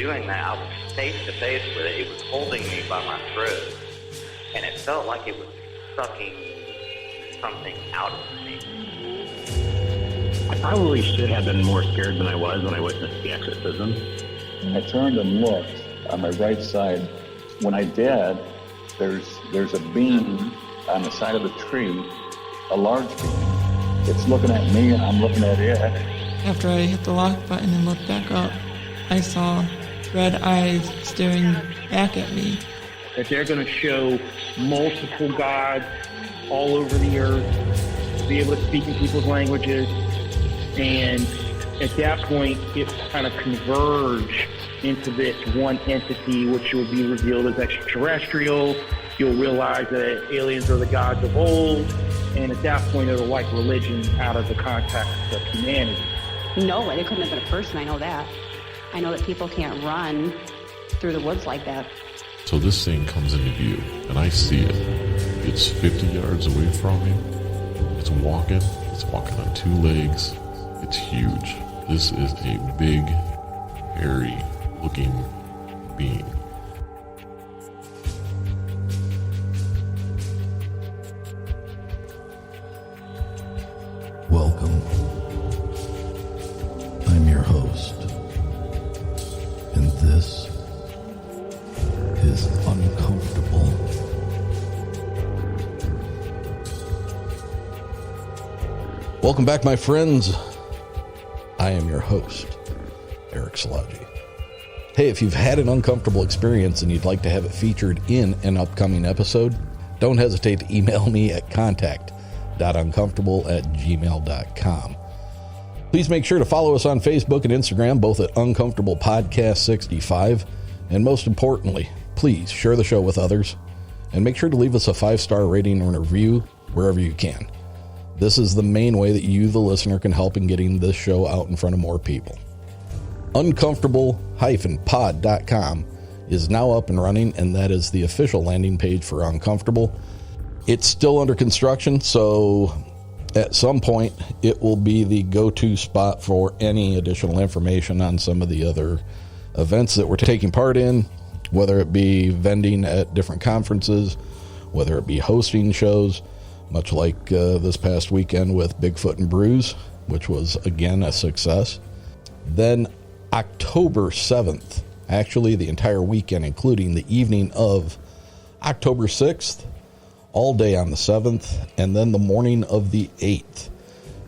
doing that, I was face to face with it. It was holding me by my throat, and it felt like it was sucking something out of me. I probably should have been more scared than I was when I witnessed the exorcism. I turned and looked on my right side. When I did, there's a beam on the side of the tree, a large beam. It's looking at me and I'm looking at it. After I hit the lock button and looked back up, I saw red eyes staring back at me. That they're going to show multiple gods all over the earth, be able to speak in people's languages, and at that point, it kind of converge into this one entity, which will be revealed as extraterrestrial. You'll realize that aliens are the gods of old, and at that point, it'll wipe religion out of the context of humanity. No, it couldn't have been a person, I know that. I know that people can't run through the woods like that. So this thing comes into view, and I see it. It's 50 yards away from me. It's walking on two legs. It's huge. This is a big, hairy-looking being. Welcome. I'm your host, and this is uNcomfortable. Welcome back, my friends. I am your host, Eric Szilagyi. Hey, if you've had an uncomfortable experience and you'd like to have it featured in an upcoming episode, don't hesitate to email me at contact.uncomfortable@gmail.com. Please make sure to follow us on Facebook and Instagram, both at Uncomfortable Podcast 65. And most importantly, please share the show with others and make sure to leave us a 5-star rating or a review wherever you can. This is the main way that you, the listener, can help in getting this show out in front of more people. Uncomfortable-pod.com is now up and running, and that is the official landing page for Uncomfortable. It's still under construction, so at some point it will be the go-to spot for any additional information on some of the other events that we're taking part in, whether it be vending at different conferences, whether it be hosting shows, much like this past weekend with Bigfoot and Brews, which was, again, a success. Then October 7th, actually the entire weekend, including the evening of October 6th, all day on the 7th, and then the morning of the 8th,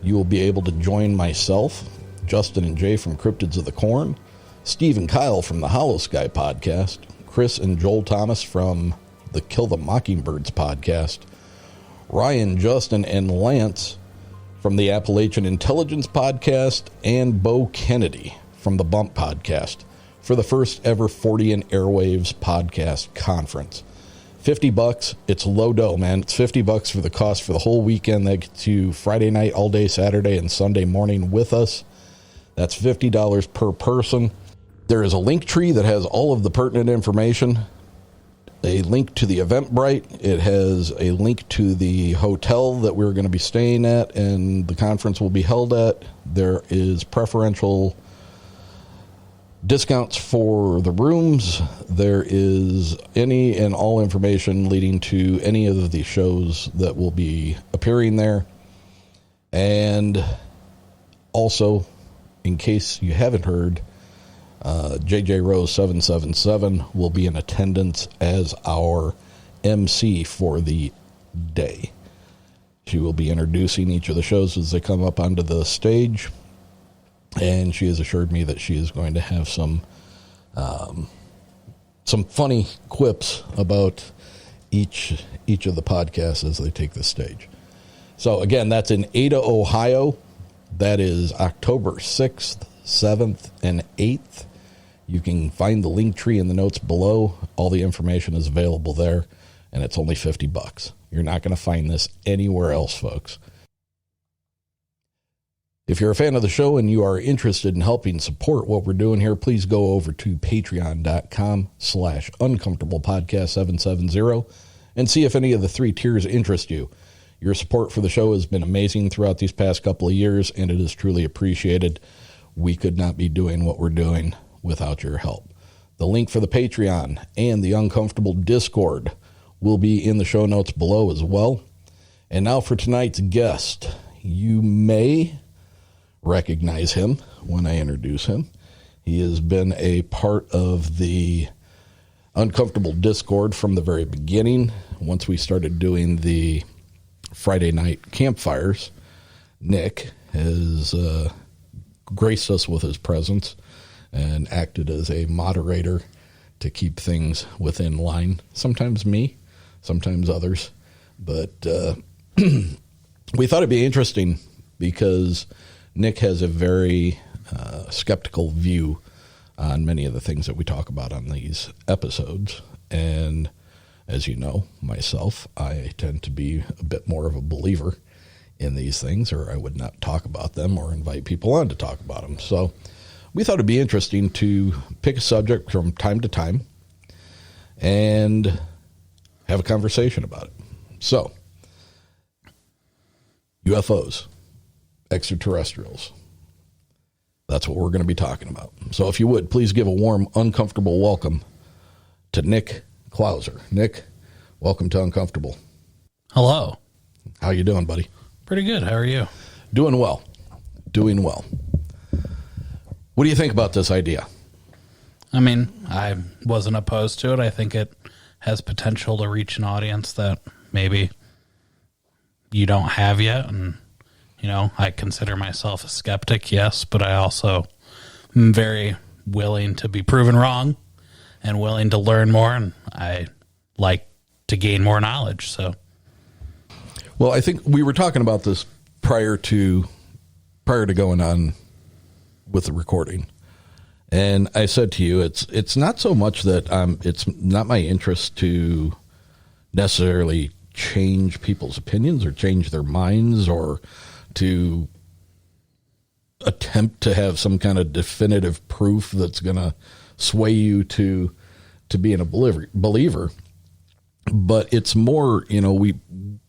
you will be able to join myself, Justin and Jay from Cryptids of the Corn, Steve and Kyle from the Hollow Sky podcast, Chris and Joel Thomas from the Kill the Mockingbirds podcast, Ryan, Justin, and Lance from the Appalachian Intelligence podcast, and Bo Kennedy from the Bump podcast for the first ever 40 in Airwaves podcast conference. $50. It's low dough, man. It's $50 for the cost for the whole weekend. That gets you Friday night, all day Saturday, and Sunday morning with us. That's $50 per person. There is a link tree that has all of the pertinent information. A link to the Eventbrite. It has a link to the hotel that we're going to be staying at and the conference will be held at. There is preferential discounts for the rooms. There is any and all information leading to any of the shows that will be appearing there. And also, in case you haven't heard, JJ Rose 777 will be in attendance as our MC for the day. She will be introducing each of the shows as they come up onto the stage, and she has assured me that she is going to have some funny quips about each of the podcasts as they take the stage. So again, that's in Ada, Ohio. That is October 6th, 7th, and 8th. You can find the link tree in the notes below. All the information is available there, and it's only $50. You're not going to find this anywhere else, folks. If you're a fan of the show and you are interested in helping support what we're doing here, please go over to patreon.com/uncomfortablepodcast770 and see if any of the 3 tiers interest you. Your support for the show has been amazing throughout these past couple of years, and it is truly appreciated. We could not be doing what we're doing without your help. The link for the Patreon and the Uncomfortable Discord will be in the show notes below as well. And now for tonight's guest. You may recognize him when I introduce him. He has been a part of the Uncomfortable Discord from the very beginning. Once we started doing the Friday night campfires, Nick has graced us with his presence and acted as a moderator to keep things within line. Sometimes me, sometimes others. But we thought it'd be interesting because Nick has a very skeptical view on many of the things that we talk about on these episodes. And as you know, myself, I tend to be a bit more of a believer in these things, or I would not talk about them or invite people on to talk about them. So we thought it'd be interesting to pick a subject from time to time and have a conversation about it. So, UFOs, extraterrestrials. That's what we're going to be talking about. So if you would, please give a warm, uncomfortable welcome to Nick Klauser. Nick, welcome to Uncomfortable. Hello. How you doing, buddy? Pretty good. How are you? Doing well. Doing well. What do you think about this idea? I mean, I wasn't opposed to it. I think it has potential to reach an audience that maybe you don't have yet. And, you know, I consider myself a skeptic, yes, but I also am very willing to be proven wrong and willing to learn more. And I like to gain more knowledge. So, well, I think we were talking about this prior to going on with the recording. And I said to you, it's not so much that it's not my interest to necessarily change people's opinions or change their minds or to attempt to have some kind of definitive proof that's going to sway you to being a believer. But it's more, you know,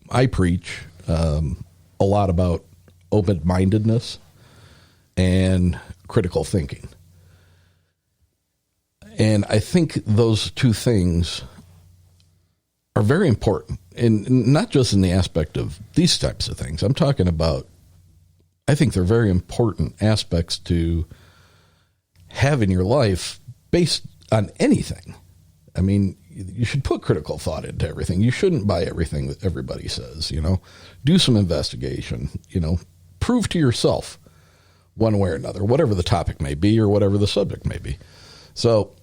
I preach a lot about open-mindedness and critical thinking. And I think those two things are very important, and not just in the aspect of these types of things. I'm talking about, I think they're very important aspects to have in your life based on anything. I mean, you should put critical thought into everything. You shouldn't buy everything that everybody says, you know. Do some investigation, you know. Prove to yourself one way or another, whatever the topic may be or whatever the subject may be. So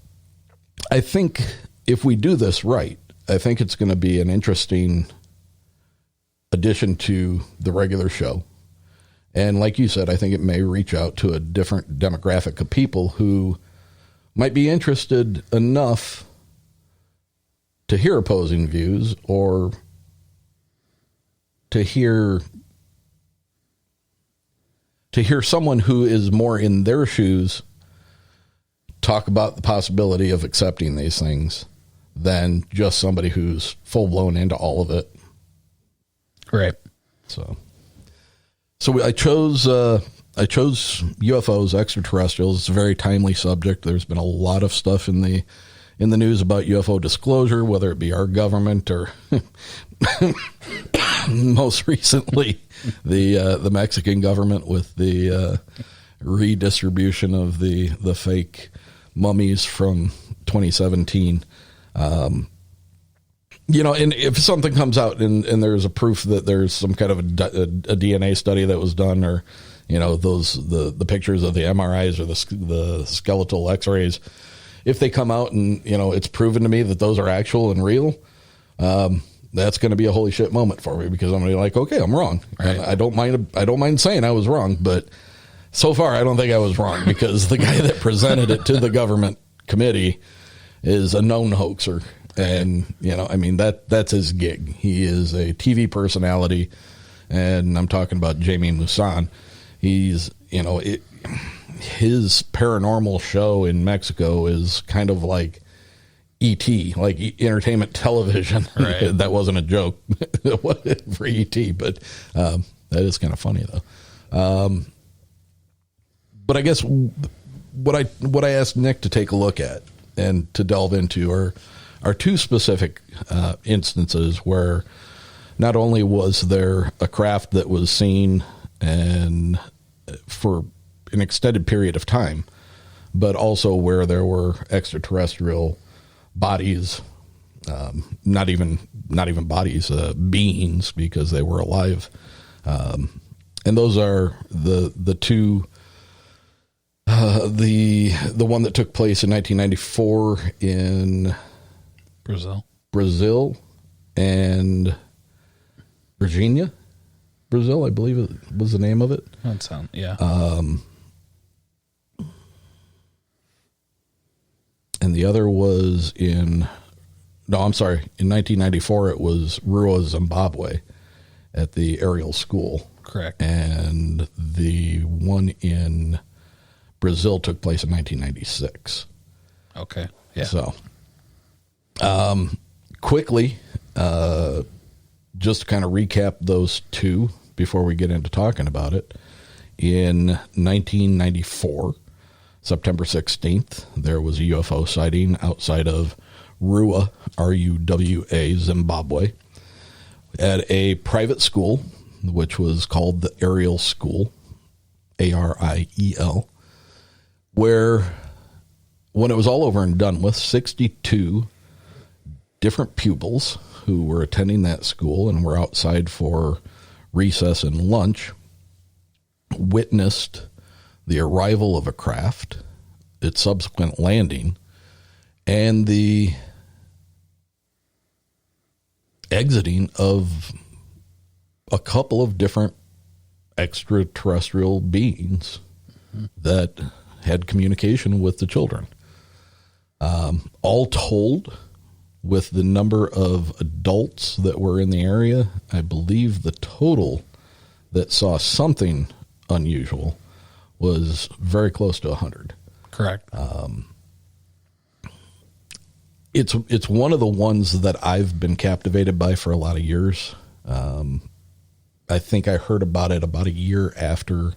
I think if we do this right, I think it's going to be an interesting addition to the regular show. And like you said, I think it may reach out to a different demographic of people who might be interested enough to hear opposing views or to hear someone who is more in their shoes talk about the possibility of accepting these things than just somebody who's full blown into all of it. right. So I chose UFOs, extraterrestrials. It's a very timely subject. There's been a lot of stuff in the news about UFO disclosure, whether it be our government or most recently the Mexican government with the redistribution of the fake mummies from 2017. You know, and if something comes out and there's a proof that there's some kind of a DNA study that was done, or, you know, the pictures of the MRIs or the skeletal X-rays, if they come out and, you know, it's proven to me that those are actual and real, that's going to be a holy shit moment for me, because I'm going to be like, okay, I'm wrong. Right. I don't mind saying I was wrong, but so far I don't think I was wrong, because the guy that presented it to the government committee is a known hoaxer. And, you know, I mean, that's his gig. He is a TV personality, and I'm talking about Jamie Maussan. He's, you know, his paranormal show in Mexico is kind of like E.T., like entertainment television. Right. That wasn't a joke for E.T., but that is kind of funny, though. But I guess what I asked Nick to take a look at and to delve into are two specific instances where not only was there a craft that was seen and for an extended period of time, but also where there were extraterrestrial bodies, not even bodies, beings, because they were alive. And those are the two, the one that took place in 1994 in Brazil and Virginia, Brazil, I believe it was the name of it. That sounds, yeah. And the other was in 1994, it was Rua, Zimbabwe at the Ariel School. Correct. And the one in Brazil took place in 1996. Okay. Yeah. So, quickly, just to kind of recap those two before we get into talking about it. In 1994, September 16th, there was a UFO sighting outside of Rua, R-U-W-A, Zimbabwe, at a private school, which was called the Ariel School, A-R-I-E-L, where when it was all over and done with, 62 different pupils who were attending that school and were outside for recess and lunch witnessed the arrival of a craft, its subsequent landing, and the exiting of a couple of different extraterrestrial beings that had communication with the children. All told, with the number of adults that were in the area, I believe the total that saw something unusual was very close to 100. Correct. It's one of the ones that I've been captivated by for a lot of years. I think I heard about it about a year after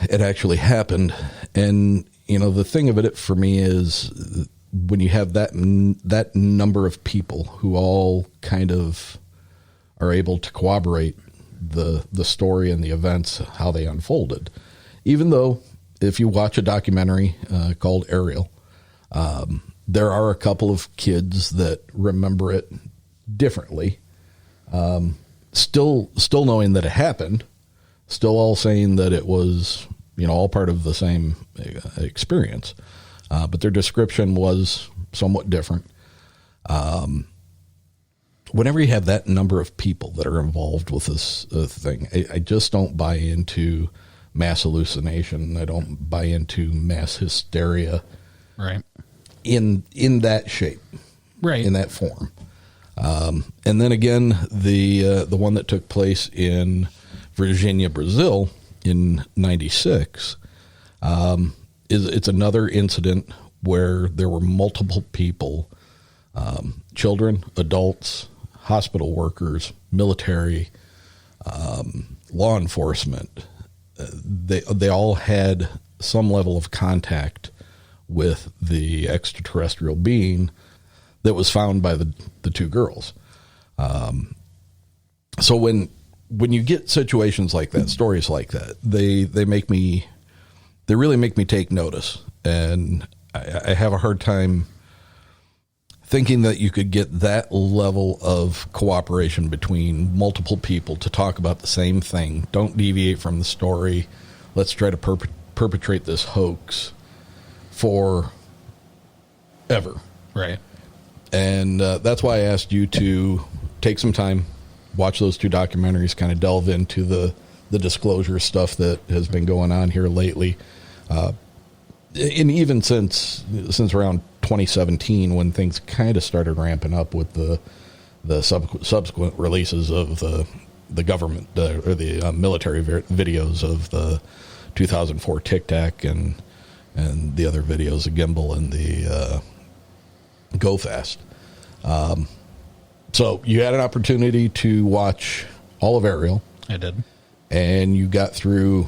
it actually happened. And, you know, the thing of it for me is when you have that number of people who all kind of are able to corroborate the story and the events, how they unfolded, even though if you watch a documentary called Ariel, there are a couple of kids that remember it differently, still knowing that it happened, still all saying that it was, you know, all part of the same experience, but their description was somewhat different. Whenever you have that number of people that are involved with this thing, I just don't buy into mass hallucination. I don't buy into mass hysteria. Right. In that shape. Right. In that form. And then again, the one that took place in Virginia, Brazil in 96, it's another incident where there were multiple people, children, adults, hospital workers, military, law enforcement. They all had some level of contact with the extraterrestrial being that was found by the two girls. So when you get situations like that, stories like that, they really make me take notice. And I have a hard time thinking that you could get that level of cooperation between multiple people to talk about the same thing. Don't deviate from the story. Let's try to perpetrate this hoax for ever. Right. And that's why I asked you to take some time, watch those two documentaries, kind of delve into the disclosure stuff that has been going on here lately. And even since around 2017, when things kind of started ramping up with the subsequent releases of the government or the military videos of the 2004 Tic Tac and the other videos of Gimbal and the Go Fast. So you had an opportunity to watch all of Ariel. I did. And you got through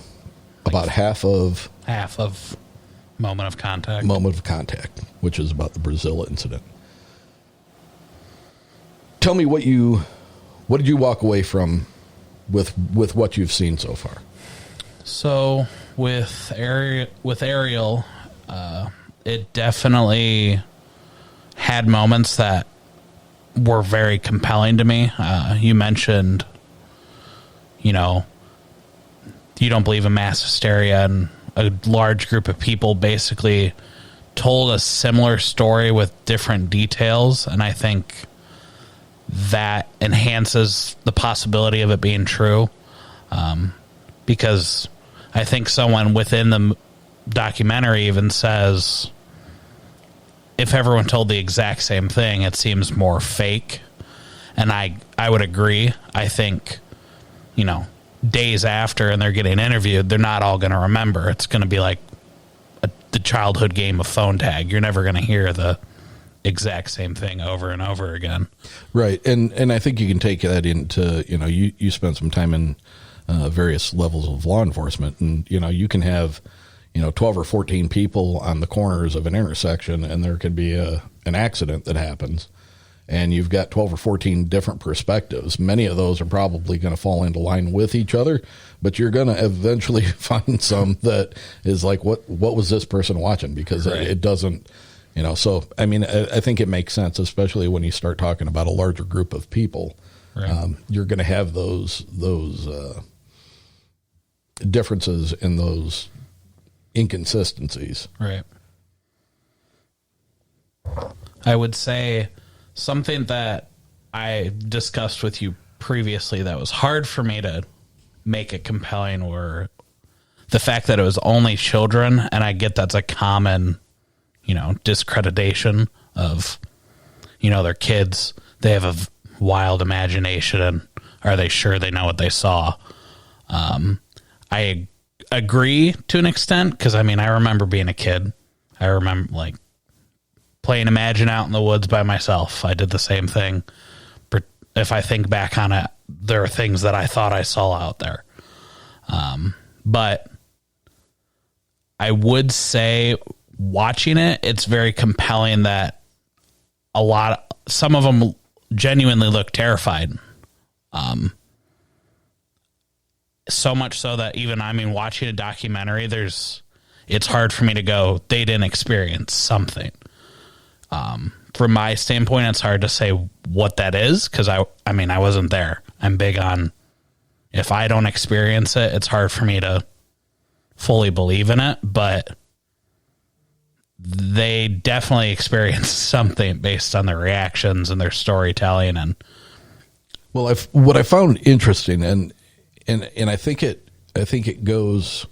about half of Moment of Contact. Moment of Contact, which is about the Brazil incident. Tell me what did you walk away from with what you've seen so far? So with Ariel, it definitely had moments that were very compelling to me. You mentioned, you don't believe in mass hysteria, and a large group of people basically told a similar story with different details, and I think that enhances the possibility of it being true, because I think someone within the documentary even says, if everyone told the exact same thing, it seems more fake. And I would agree. I think, days after and they're getting interviewed, they're not all going to remember. It's going to be like the childhood game of phone tag. You're never going to hear the exact same thing over and over again. Right. And I think you can take that into, you spent some time in various levels of law enforcement, and, you can have, 12 or 14 people on the corners of an intersection, and there could be an accident that happens, and you've got 12 or 14 different perspectives. Many of those are probably going to fall into line with each other, but you're going to eventually find some that is like, what was this person watching? Because right. it doesn't, so, I think it makes sense, especially when you start talking about a larger group of people. Right. You're going to have those differences in those inconsistencies. Right. I would say something that I discussed with you previously that was hard for me to make it compelling, or the fact that it was only children, and I get that's a common, discreditation of, they're kids. They have a wild imagination, and are they sure they know what they saw? I agree to an extent, because I remember being a kid. I remember playing Imagine out in the woods by myself. I did the same thing. If I think back on it, there are things that I thought I saw out there. But I would say watching it, it's very compelling that some of them genuinely look terrified. So much so that even, watching a documentary, it's hard for me to go, they didn't experience something. From my standpoint, it's hard to say what that is, because I wasn't there. I'm big on, if I don't experience it, it's hard for me to fully believe in it, but they definitely experienced something based on their reactions and their storytelling. And well, what I found interesting, and I think it goes,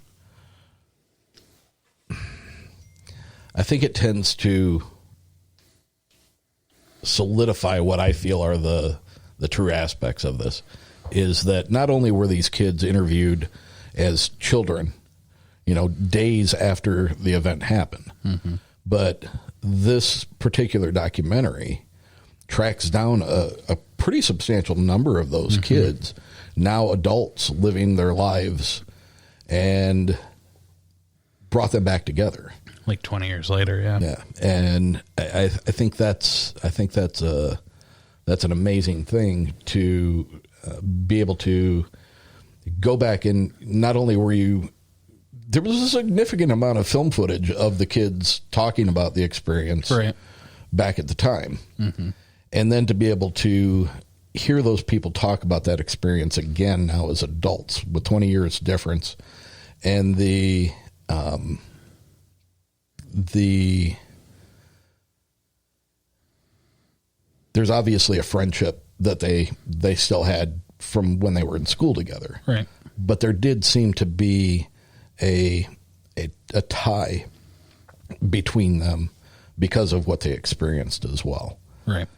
I think it tends to solidify what I feel are the true aspects of this, is that not only were these kids interviewed as children, days after the event happened, mm-hmm. but this particular documentary tracks down a pretty substantial number of those mm-hmm. kids, now adults living their lives, and brought them back together. Like 20 years later, yeah. Yeah, and I think that's an amazing thing to be able to go back, and not only there was a significant amount of film footage of the kids talking about the experience right. back at the time, mm-hmm. and then to be able to hear those people talk about that experience again now as adults with 20 years difference, and there's obviously a friendship that they still had from when they were in school together. Right. But there did seem to be a tie between them because of what they experienced as well. Right.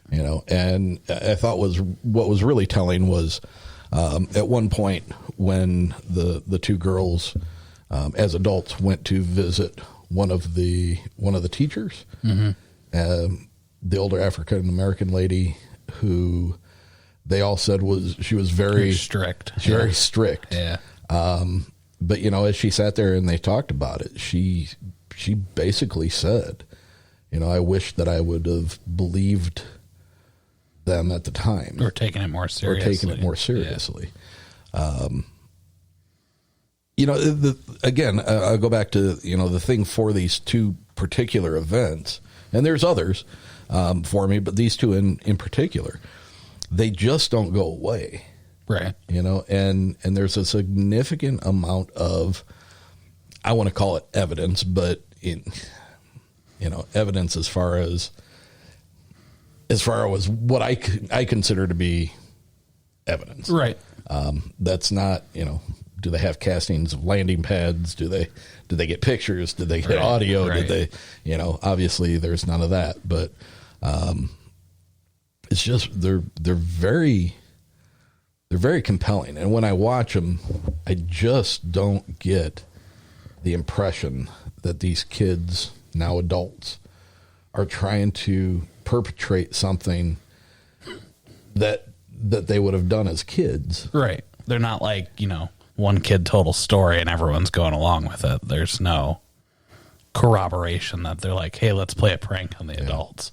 And I thought what was really telling was at one point when the two girls as adults went to visit one of the teachers, mm-hmm. The older African American lady, who they all said she was very strict. Very strict. Yeah. But as she sat there and they talked about it, she she basically said, I wish that I would have believed them at the time. Or taken it more seriously. Again, I'll go back to, the thing for these two particular events, and there's others for me, but these two in particular, they just don't go away. Right. And there's a significant amount of, I want to call it evidence, but evidence as far as what I consider to be evidence. Right. That's not, do they have castings of landing pads? Do they get pictures? Did they get audio? Right. Did they, obviously there's none of that, but, it's just, they're very compelling. And when I watch them, I just don't get the impression that these kids, now adults, are trying to perpetrate something that they would have done as kids. Right. They're not like, one kid told a story and everyone's going along with it. There's no corroboration that they're like, hey, let's play a prank on the adults.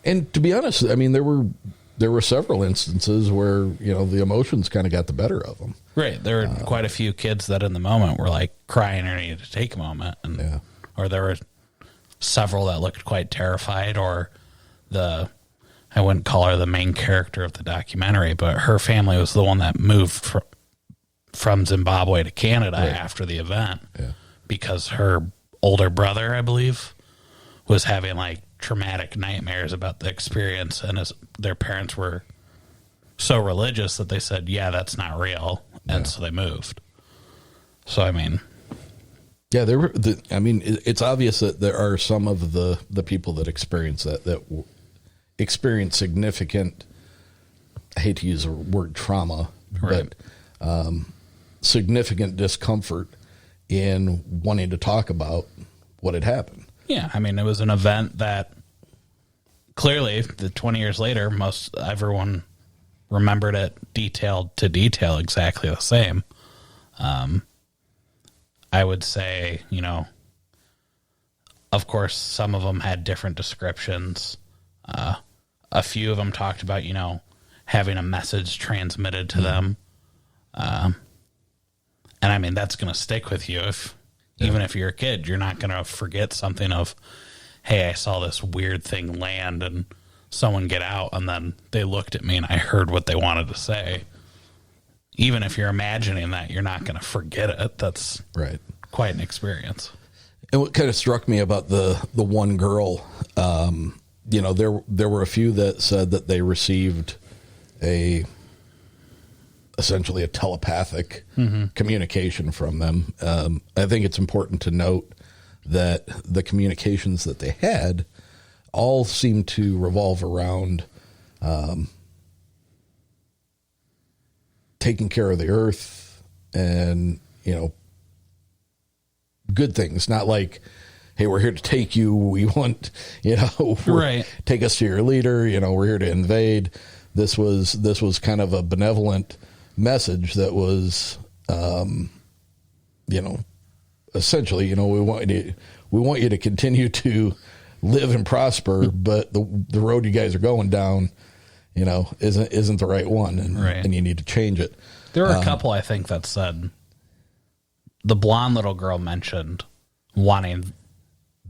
And to be honest, I mean, there were several instances where, the emotions kind of got the better of them. Right. There were quite a few kids that in the moment were like crying or needed to take a moment. Or there were several that looked quite terrified, or I wouldn't call her the main character of the documentary, but her family was the one that moved from Zimbabwe to Canada after the event because her older brother, I believe, was having like traumatic nightmares about the experience, and their parents were so religious that they said, yeah, that's not real, and so they moved. So, I mean... Yeah, it's obvious that there are some of the people that experience that experience significant, I hate to use the word trauma, but significant discomfort in wanting to talk about what had happened. Yeah, I mean, it was an event that clearly, 20 years later, everyone remembered it detail to detail exactly the same. I would say, of course, some of them had different descriptions. A few of them talked about, having a message transmitted to them. And I mean, that's going to stick with you even if you're a kid, you're not going to forget something of, hey, I saw this weird thing land and someone get out, and then they looked at me and I heard what they wanted to say. Even if you're imagining that, you're not going to forget it. That's quite an experience. And what kind of struck me about the one girl, there were a few that said that they received essentially a telepathic communication from them. I think it's important to note that the communications that they had all seemed to revolve around taking care of the earth and, good things. Not like, hey, we're here to take you. We want, take us to your leader. We're here to invade. This was kind of a benevolent message that was, essentially, we want you to continue to live and prosper, but the road you guys are going down, isn't the right one, and you need to change it. There were a couple, I think, that said the blonde little girl mentioned wanting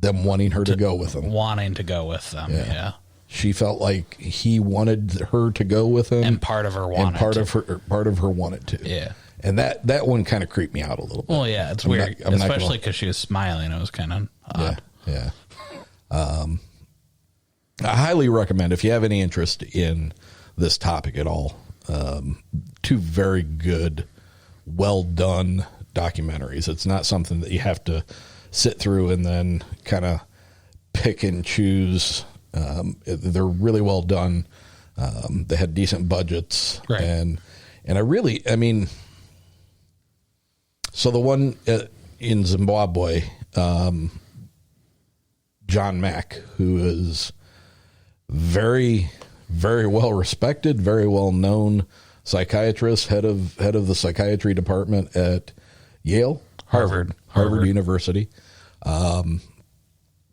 her to go with them. Wanting to go with them, yeah. She felt like he wanted her to go with him, and part of her wanted part of her wanted to. Yeah. And that one kind of creeped me out a little bit. Well, yeah, it's weird, especially because she was smiling. It was kind of odd. Yeah. I highly recommend, if you have any interest in this topic at all, two very good, well done documentaries. It's not something that you have to sit through and then kind of pick and choose. They're really well done. They had decent budgets, and so the one in Zimbabwe, John Mack, who is very, very well respected, very well known psychiatrist, head of the psychiatry department at Harvard University.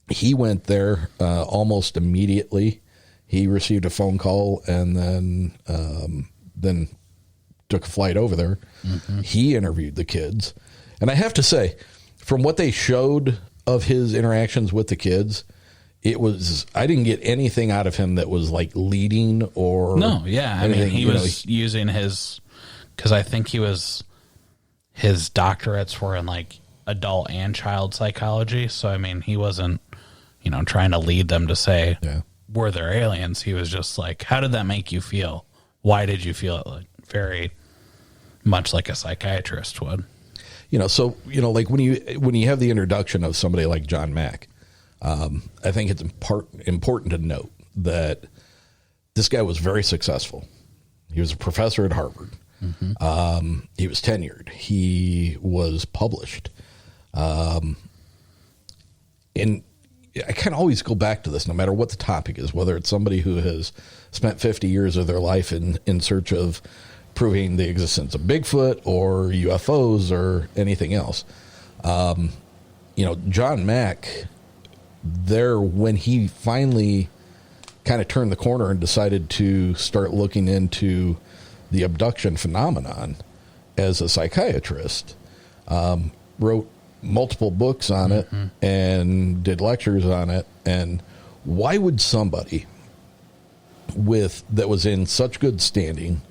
He went there almost immediately. He received a phone call and then took a flight over there. Mm-hmm. He interviewed the kids. And I have to say, from what they showed of his interactions with the kids, I didn't get anything out of him that was like leading or no. Yeah, I mean, he was using because I think his doctorates were in like adult and child psychology. So I mean, he wasn't trying to lead them to say were there aliens. He was just like, how did that make you feel? Why did you feel it? Like very much like a psychiatrist would. So like when you have the introduction of somebody like John Mack. I think it's important to note that this guy was very successful. He was a professor at Harvard. Mm-hmm. He was tenured. He was published. And I kind of always go back to this, no matter what the topic is, whether it's somebody who has spent 50 years of their life in search of proving the existence of Bigfoot or UFOs or anything else. John Mack... when he finally kind of turned the corner and decided to start looking into the abduction phenomenon as a psychiatrist, wrote multiple books on it and did lectures on it. And why would somebody that was in such good standing,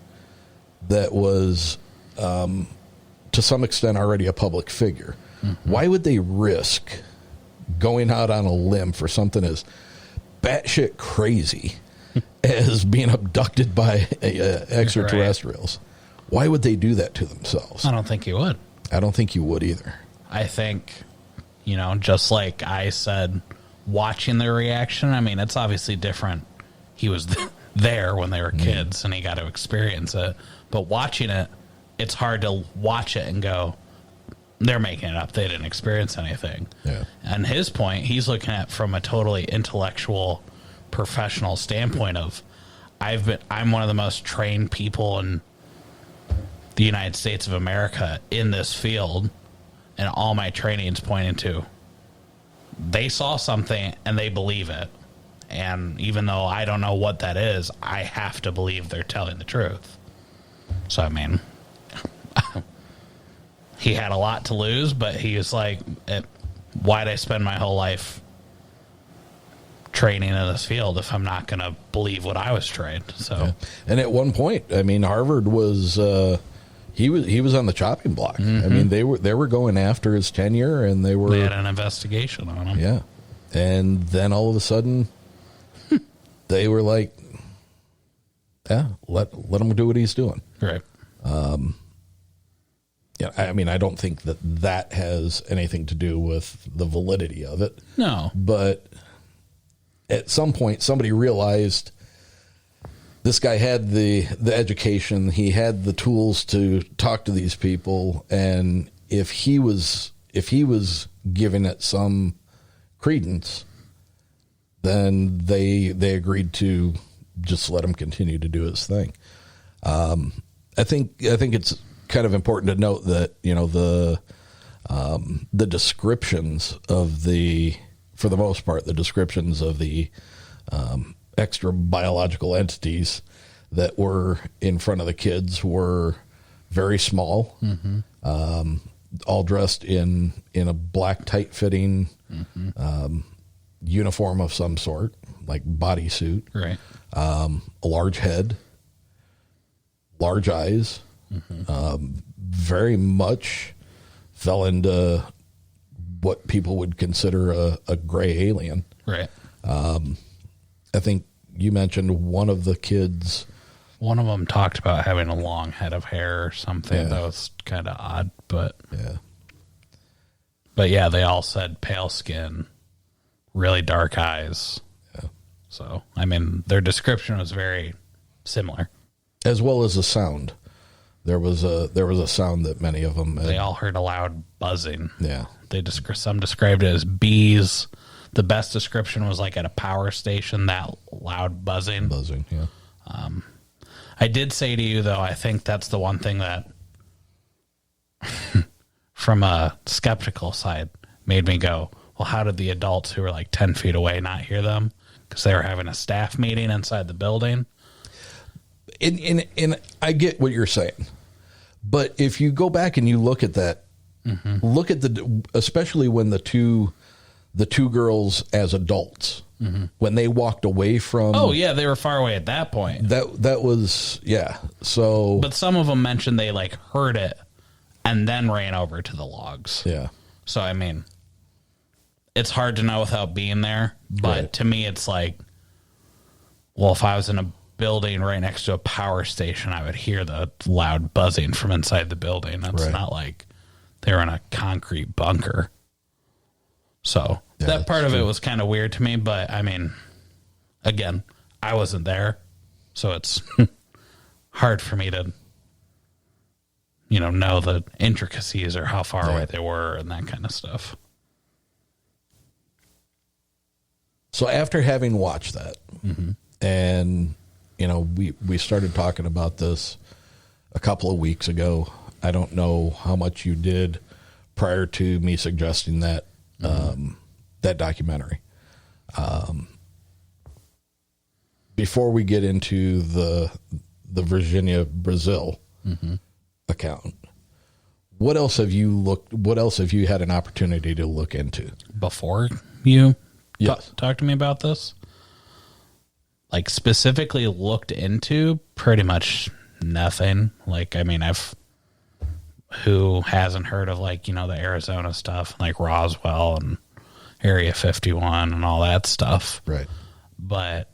that was to some extent already a public figure, why would they risk going out on a limb for something as batshit crazy as being abducted by extraterrestrials? Right. Why would they do that to themselves? I don't think you would. I don't think you would either. I think, just like I said, watching their reaction, I mean, it's obviously different. He was there when they were kids and he got to experience it. But watching it, it's hard to watch it and go, they're making it up. They didn't experience anything. Yeah. And his point, he's looking at from a totally intellectual, professional standpoint of, I'm one of the most trained people in the United States of America in this field, and all my training's pointing to they saw something and they believe it. And even though I don't know what that is, I have to believe they're telling the truth. So, I mean... He had a lot to lose, but he was like, why'd I spend my whole life training in this field if I'm not going to believe what I was trained? So, yeah. And at one point, I mean, Harvard was, he was on the chopping block. Mm-hmm. I mean, they were going after his tenure and they had an investigation on him. Yeah. And then all of a sudden they were like, yeah, let him do what he's doing. Right. Yeah, I mean, I don't think that has anything to do with the validity of it. No. But at some point, somebody realized this guy had the education, he had the tools to talk to these people, and if he was giving it some credence, then they agreed to just let him continue to do his thing. I think it's kind of important to note that the descriptions of for the most part, the descriptions of the extra biological entities that were in front of the kids were very small, all dressed in a black tight fitting uniform of some sort, like bodysuit, right? A large head, large eyes. Very much fell into what people would consider a gray alien. Right. I think you mentioned one of the kids. One of them talked about having a long head of hair or something. Yeah. That was kind of odd, but yeah. But yeah, they all said pale skin, really dark eyes. Yeah. So, I mean, their description was very similar. As well as the sound. There was a sound that many of them they all heard a loud buzzing. Yeah. Some described it as bees. The best description was like at a power station, that loud buzzing. Buzzing, yeah. I did say to you, though, I think that's the one thing that, from a skeptical side, made me go, well, how did the adults who were like 10 feet away not hear them? Because they were having a staff meeting inside the building. And I get what you're saying. But if you go back and you look at that, look at especially when the two girls as adults, when they walked away from. Oh yeah, they were far away at that point. That was, yeah. So, but some of them mentioned they like heard it and then ran over to the logs. Yeah. So I mean, it's hard to know without being there. But to me, it's like, well, if I was in a building right next to a power station, I would hear the loud buzzing from inside the building. That's not like they were in a concrete bunker. So that part of it was kind of weird to me, but I mean, again, I wasn't there, so it's hard for me to, know the intricacies or how far away they were and that kind of stuff. So after having watched that, and we started talking about this a couple of weeks ago. I don't know how much you did prior to me suggesting that that documentary. Before we get into the Virginia Brazil account, what else have you had an opportunity to look into before you Yes. talk to me about this? Like specifically looked into pretty much nothing. Like, I mean, who hasn't heard of like, the Arizona stuff, like Roswell and Area 51 and all that stuff. Right. But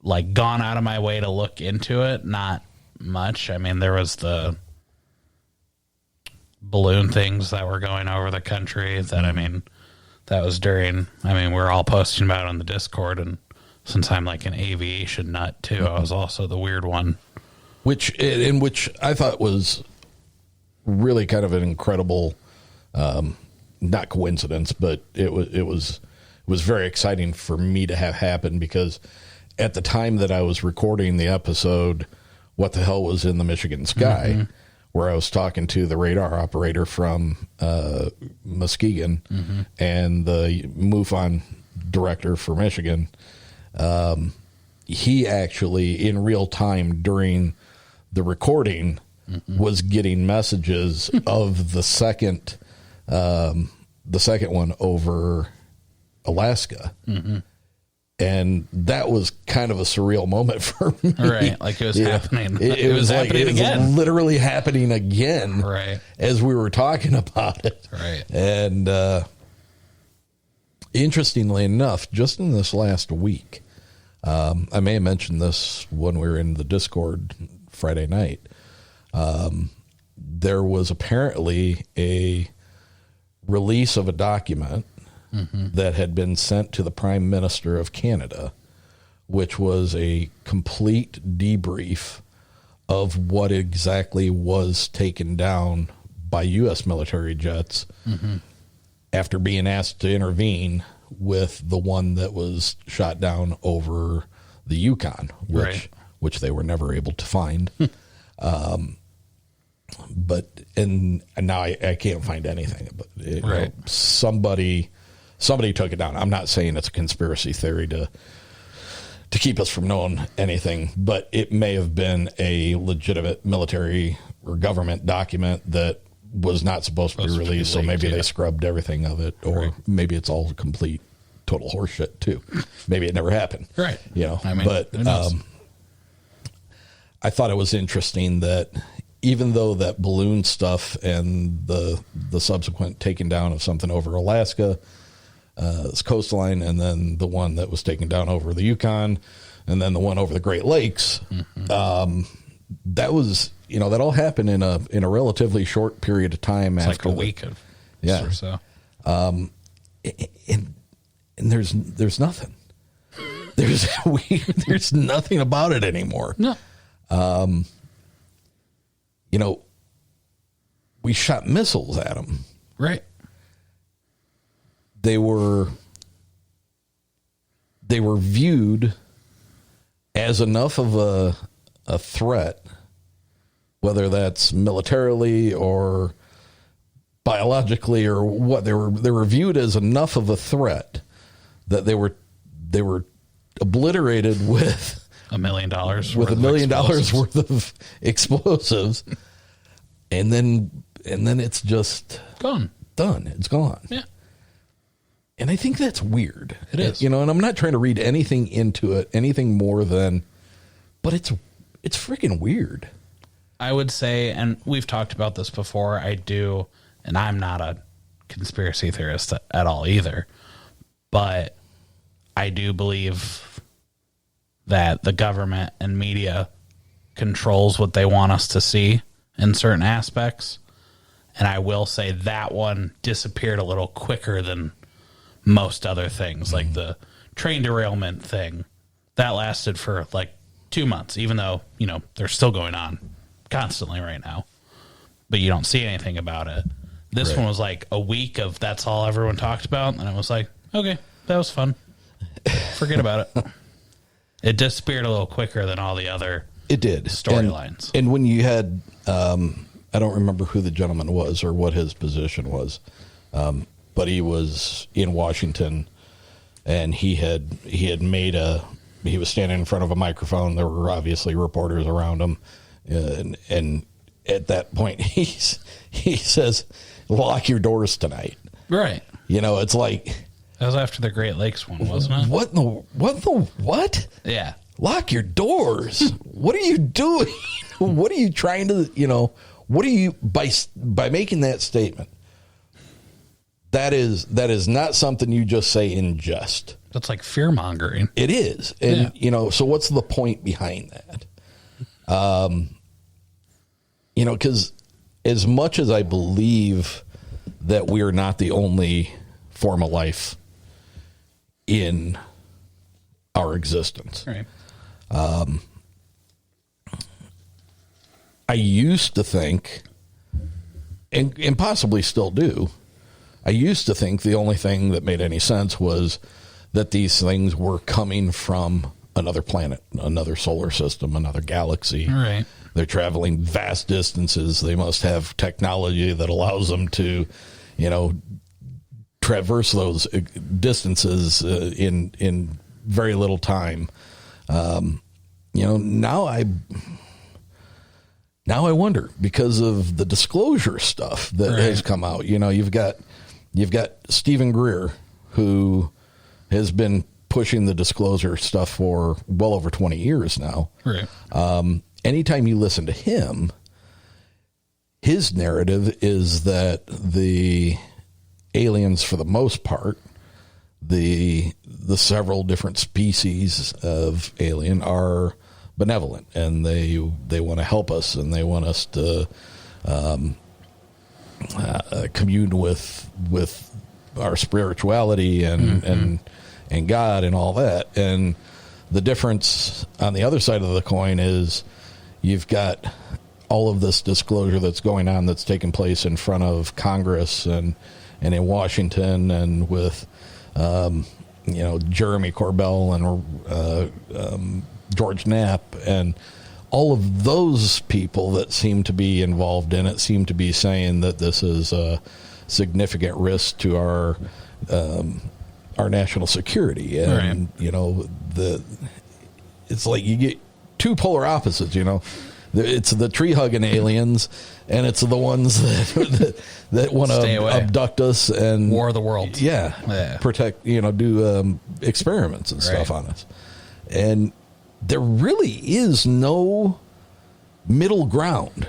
like gone out of my way to look into it, not much. I mean, there was the balloon things that were going over the country that, I mean, that was we're all posting about it on the Discord, and since I'm like an aviation nut too, I was also the weird one. Which I thought was really kind of an incredible, not coincidence, but it was very exciting for me to have happen, because at the time that I was recording the episode, What the Hell Was in the Michigan Sky, where I was talking to the radar operator from Muskegon and the MUFON director for Michigan, he actually in real time during the recording was getting messages of the second one over Alaska. And that was kind of a surreal moment for me. Right. Like it was happening. It was like, happening again. It was literally happening again. Right. As we were talking about it. Right. And interestingly enough, just in this last week, I may have mentioned this when we were in the Discord Friday night. There was apparently a release of a document that had been sent to the Prime Minister of Canada, which was a complete debrief of what exactly was taken down by U.S. military jets after being asked to intervene with the one that was shot down over the Yukon, which they were never able to find. But now I can't find anything. But somebody took it down. I'm not saying it's a conspiracy theory to keep us from knowing anything, but it may have been a legitimate military or government document that was not supposed to be released. So maybe they scrubbed everything of it, or maybe it's all complete total horseshit too. Maybe it never happened. Right. But I thought it was interesting that even though that balloon stuff and the subsequent taking down of something over Alaska, coastline, and then the one that was taken down over the Yukon, and then the one over the Great Lakes, that was, that all happened in a relatively short period of time. It's after like a week or so. And there's nothing. There's nothing about it anymore. No. We shot missiles at them. Right. They were viewed as enough of a threat, whether that's militarily or biologically or what, they were viewed as enough of a threat that they were obliterated with $1 million with $1 million worth of explosives, and then it's just gone, done. It's gone. Yeah. And I think that's weird. It is. And I'm not trying to read anything into it, anything more than, but it's freaking weird. I would say, and we've talked about this before, I do, and I'm not a conspiracy theorist at all either, but I do believe that the government and media controls what they want us to see in certain aspects. And I will say that one disappeared a little quicker than most other things, like the train derailment thing. That lasted for like 2 months, even though, they're still going on constantly right now. But you don't see anything about it. This one was like a week of that's all everyone talked about. And it was like, okay, that was fun. Forget about it. It disappeared a little quicker than all the other storylines. And when you had, I don't remember who the gentleman was or what his position was, but he was in Washington, and he was standing in front of a microphone. There were obviously reporters around him, and at that point he says, "Lock your doors tonight." Right. It's like. That was after the Great Lakes one, wasn't it? What? Yeah. Lock your doors. What are you doing? What are you trying to, what are you, by making that statement, that is not something you just say in jest. That's like fear mongering. It is. And, so what's the point behind that? Because as much as I believe that we are not the only form of life in our existence. Right. I used to think, and possibly still do, I used to think the only thing that made any sense was that these things were coming from another planet, another solar system, another galaxy. Right. They're traveling vast distances. They must have technology that allows them to, traverse those distances in very little time. Now I wonder, because of the disclosure stuff that has come out. You've got Stephen Greer, who has been pushing the disclosure stuff for well over 20 years now. Right. Anytime you listen to him, his narrative is that the aliens, for the most part, the several different species of alien are benevolent, and they want to help us, and they want us to commune with our spirituality and God and all that. And the difference on the other side of the coin is you've got all of this disclosure that's going on, that's taking place in front of Congress and in Washington, and with Jeremy Corbell and George Knapp, and all of those people that seem to be involved in it seem to be saying that this is a significant risk to our national security. And it's like you get two polar opposites. It's the tree hugging aliens, and it's the ones that want to abduct us and war the world. Yeah. Protect. Do experiments and stuff on us. And there really is no middle ground.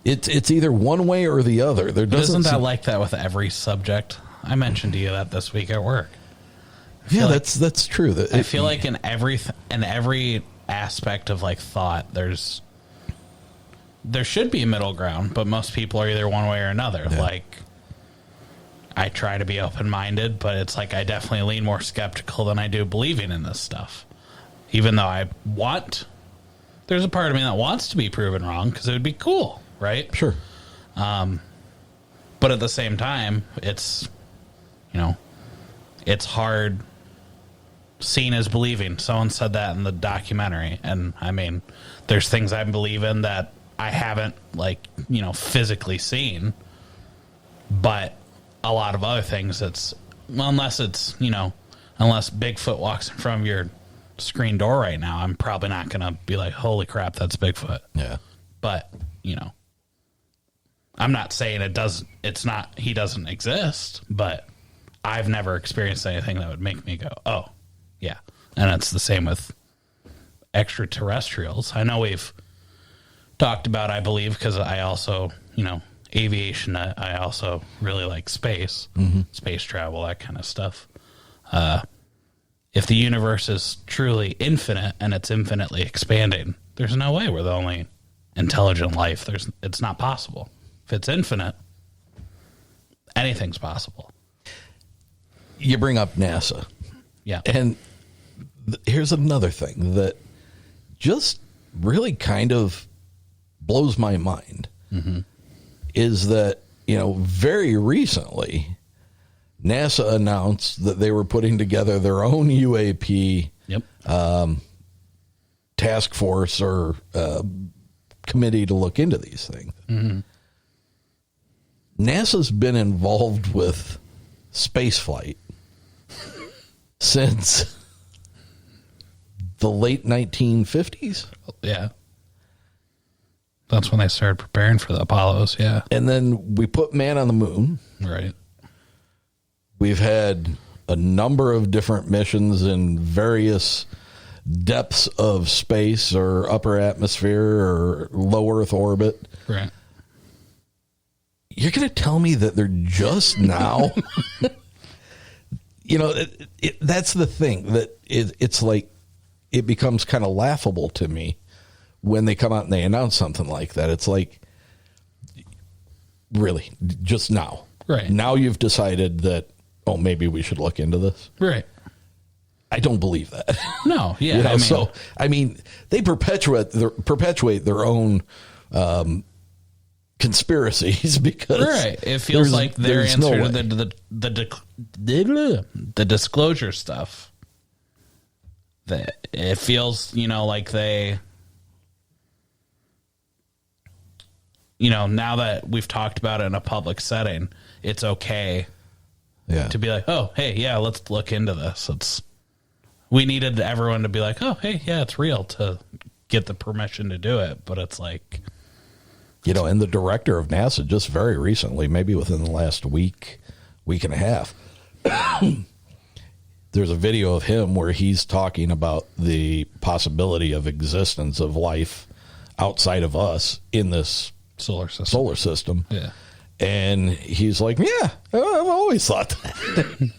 It's either one way or the other. Isn't that like that with every subject? I mentioned to you that this week at work. Yeah, that's true. I feel like in every aspect of like thought, there should be a middle ground, but most people are either one way or another. Yeah. Like, I try to be open-minded, but it's like I definitely lean more skeptical than I do believing in this stuff. Even though there's a part of me that wants to be proven wrong, because it would be cool, right? Sure. But at the same time, it's hard seeing as believing. Someone said that in the documentary, and I mean, there's things I believe in that I haven't physically seen, But a lot of other things, unless Bigfoot walks in front of your screen door right now, I'm probably not going to be like, holy crap, that's Bigfoot. Yeah. But, I'm not saying he doesn't exist, but I've never experienced anything that would make me go, oh, yeah. And it's the same with extraterrestrials. I know we've talked about, I believe, because I also, aviation, I also really like space, space travel, that kind of stuff. If the universe is truly infinite and it's infinitely expanding, there's no way we're the only intelligent life. It's not possible. If it's infinite, anything's possible. You bring up NASA. Yeah. And here's another thing that just really kind of blows my mind is that, very recently, NASA announced that they were putting together their own UAP task force or committee to look into these things. NASA's been involved with spaceflight since the late 1950s. Yeah. That's when they started preparing for the Apollos, yeah. And then we put man on the moon. Right. We've had a number of different missions in various depths of space or upper atmosphere or low Earth orbit. Right. You're going to tell me that they're just now? That's the thing, that it's like it becomes kind of laughable to me when they come out and they announce something like that. It's like, really, just now. Right. Now you've decided that, oh, maybe we should look into this. Right. I don't believe that. No, yeah. They perpetuate their own conspiracies because right. It feels like their answer to the disclosure stuff. That it feels, like they, now that we've talked about it in a public setting, it's okay to be like, oh, hey, yeah, let's look into this. We needed everyone to be like, oh, hey, yeah, it's real, to get the permission to do it. But it's like, and the director of NASA just very recently, maybe within the last week and a half, there's a video of him where he's talking about the possibility of existence of life outside of us in this solar system. Yeah. And he's like, yeah, I've always thought that.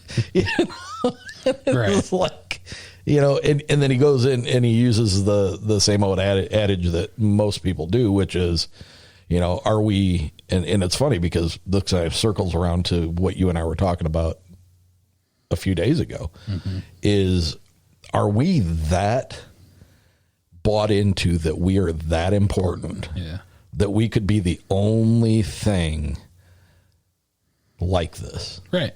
Right. It's like, and then he goes in and he uses the same old adage that most people do, which is, are we, and it's funny because this kind of circles around to what you and I were talking about a few days ago, is, are we that bought into that we are that important that we could be the only thing like this? Right.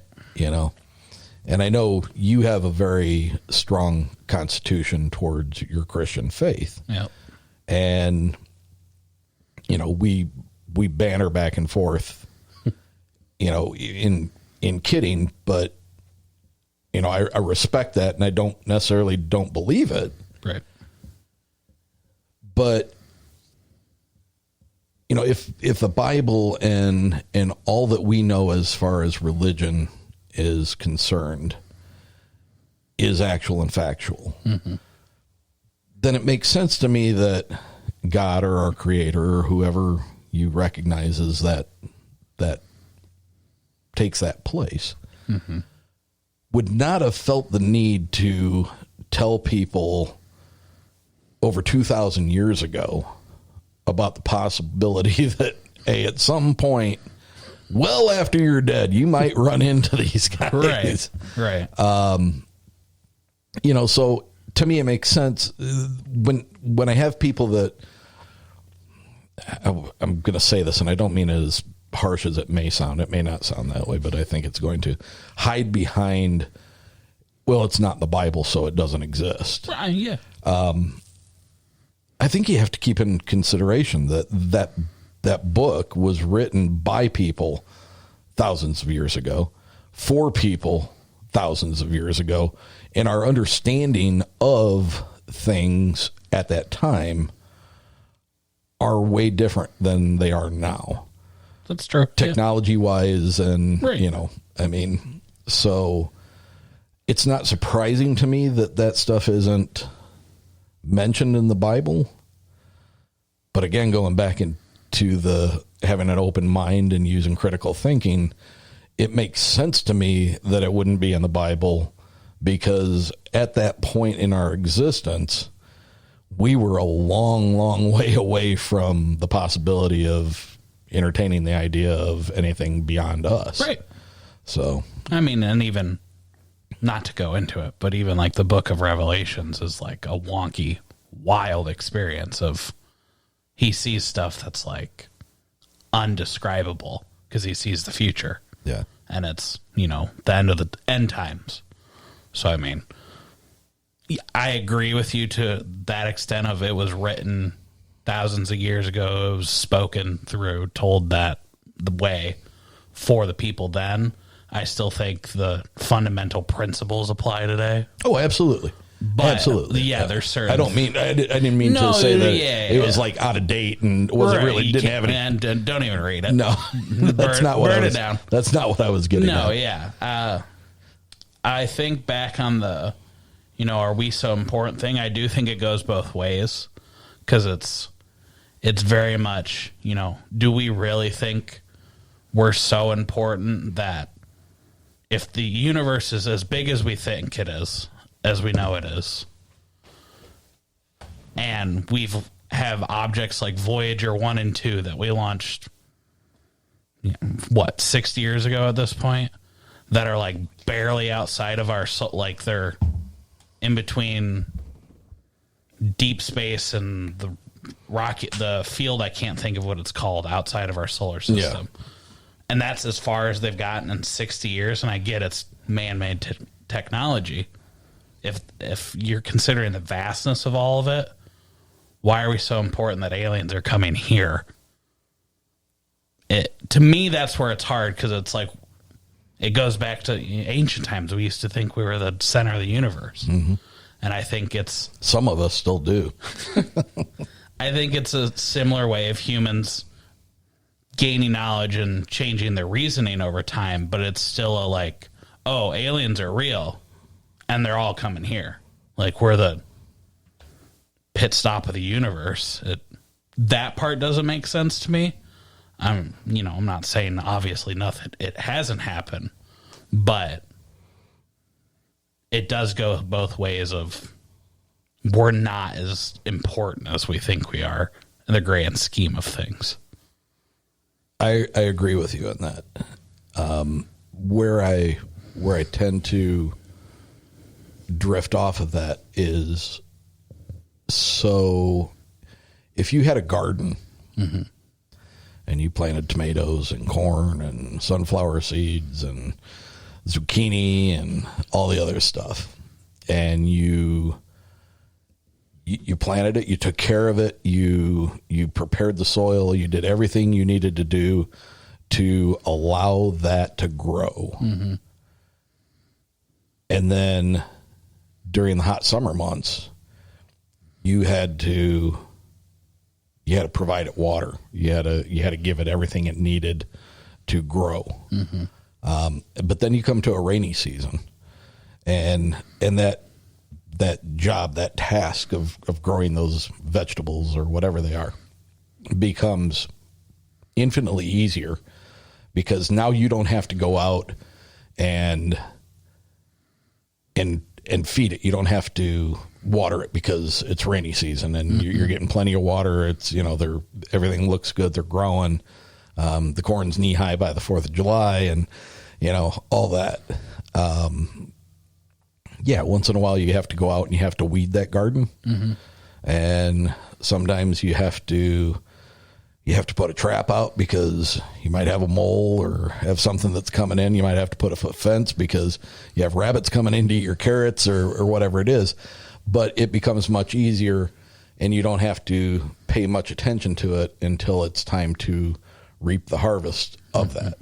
And I know you have a very strong constitution towards your Christian faith. Yeah. And, we banter back and forth, in kidding, but, I respect that, and I don't necessarily don't believe it. Right. But, if the Bible and all that we know as far as religion is concerned is actual and factual, then it makes sense to me that God or our Creator or whoever you recognize as that takes that place would not have felt the need to tell people over 2,000 years ago about the possibility that, hey, at some point, well after you're dead, you might run into these guys. Right. So to me, it makes sense when I have people that, I'm going to say this, and I don't mean it as harsh as it may sound. It may not sound that way, but I think it's going to hide behind, well, it's not the Bible, so it doesn't exist. Yeah. I think you have to keep in consideration that book was written by people thousands of years ago, for people thousands of years ago, and our understanding of things at that time are way different than they are now. That's true. Technology wise, and, Right. you know, I mean, so it's not surprising to me that that stuff isn't mentioned in the Bible. But again, going back into the having an open mind and using critical thinking, it makes sense to me that it wouldn't be in the Bible, because at that point in our existence, we were a long, long way away from the possibility of entertaining the idea of anything beyond us. Right. So, I mean, and even, not to go into it, but even like the book of Revelations is like a wonky, wild experience of, he sees stuff that's like undescribable because he sees the future. yeah. And it's, you know, the end of the end times. So, I mean, I agree with you to that extent of it was written thousands of years ago. It was spoken through, told that the way for the people then. I still think the fundamental principles apply today. Oh, absolutely. But, Absolutely. yeah, there's certain... I didn't mean No, to say that yeah, it was yeah. like out of date and wasn't Right, really, you didn't can't- have any. And don't even read it. No, that's not what I burn was. it down. That's not what I was getting No, at. yeah. I think back on the, you know, are we so important thing? I do think it goes both ways, because it's very much, you know, do we really think we're so important that if the universe is as big as we think it is, as we know it is, and have objects like Voyager 1 and 2 that we launched, 60 years ago at this point, that are like barely outside of our, like they're in between deep space and the field, I can't think of what it's called, outside of our solar system. Yeah. And that's as far as they've gotten in 60 years. And I get it's man-made technology. If you're considering the vastness of all of it, why are we so important that aliens are coming here? To me, that's where it's hard, because it's like, it goes back to ancient times. We used to think we were the center of the universe. Mm-hmm. And I think it's... Some of us still do. I think it's a similar way of humans gaining knowledge and changing their reasoning over time, but it's still a like, oh, aliens are real, and they're all coming here. Like, we're the pit stop of the universe. That part doesn't make sense to me. I'm not saying obviously nothing. It hasn't happened, but it does go both ways of we're not as important as we think we are in the grand scheme of things. I agree with you on that. Where I tend to drift off of that is, so if you had a garden, mm-hmm. and you planted tomatoes and corn and sunflower seeds and zucchini and all the other stuff, and you planted it, you took care of it, you prepared the soil, you did everything you needed to do to allow that to grow. Mm-hmm. And then during the hot summer months, you had to provide it water. You had to give it everything it needed to grow. Mm-hmm. But then you come to a rainy season, and that job, that task of growing those vegetables or whatever they are, becomes infinitely easier, because now you don't have to go out and feed it. You don't have to water it because it's rainy season and mm-hmm. you're getting plenty of water. It's, everything looks good. They're growing. The corn's knee high by the 4th of July and, all that. Once in a while you have to go out and you have to weed that garden. Mm-hmm. And sometimes you have to put a trap out because you might have a mole or have something that's coming in. You might have to put a fence because you have rabbits coming in to eat your carrots or whatever it is. But it becomes much easier, and you don't have to pay much attention to it until it's time to reap the harvest of mm-hmm. that.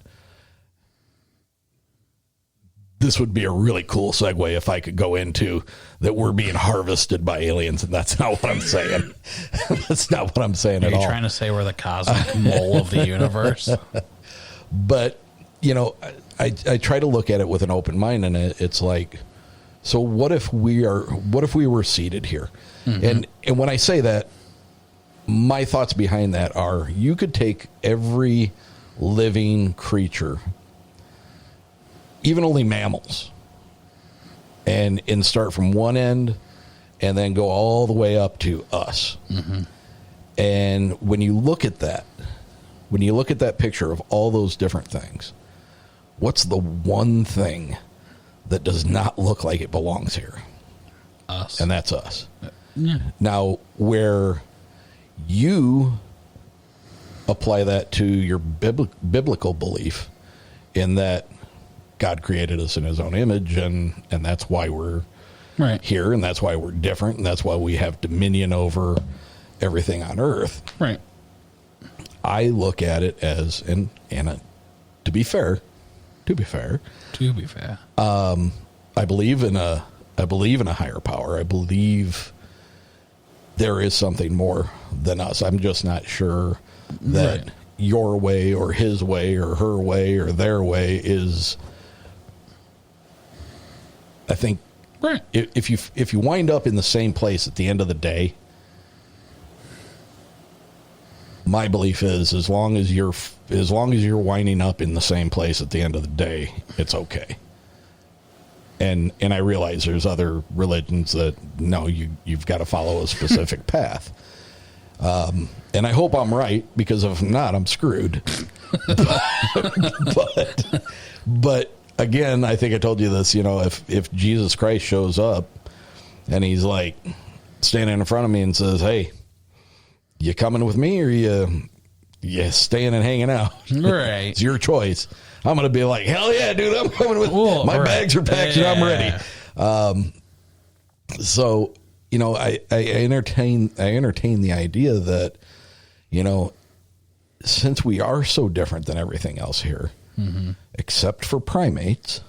this would be a really cool segue if I could go into that we're being harvested by aliens, and that's not what I'm saying. That's not what I'm saying Are at you all. trying to say we're the cosmic mole of the universe? But, you know, I try to look at it with an open mind, and it's like, so what if we were seated here? And when I say that, my thoughts behind that are, you could take every living creature, even only mammals, and start from one end and then go all the way up to us. And when you look at that picture of all those different things, what's the one thing that does not look like it belongs here? Us. And that's us. Yeah. Now, where you apply that to your biblical belief in that God created us in his own image, and that's why we're Right. here, and that's why we're different, and that's why we have dominion over everything on earth. Right. I look at it as, and to be fair, I believe in a higher power. I believe there is something more than us. I'm just not sure that your way or his way or her way or their way is. I think if you wind up in the same place at the end of the day, my belief is as long as you're winding up in the same place at the end of the day, it's okay. And I realize there's other religions that no, you've got to follow a specific path. And I hope I'm right, because if I'm not, I'm screwed. but again, I think I told you this, if Jesus Christ shows up and he's like standing in front of me and says, "Hey, you coming with me or you staying and hanging out?" Right. It's your choice. I'm going to be like, "Hell yeah, dude, I'm coming with you. My bags are packed and I'm ready." So, I entertain the idea that, since we are so different than everything else here, except for primates,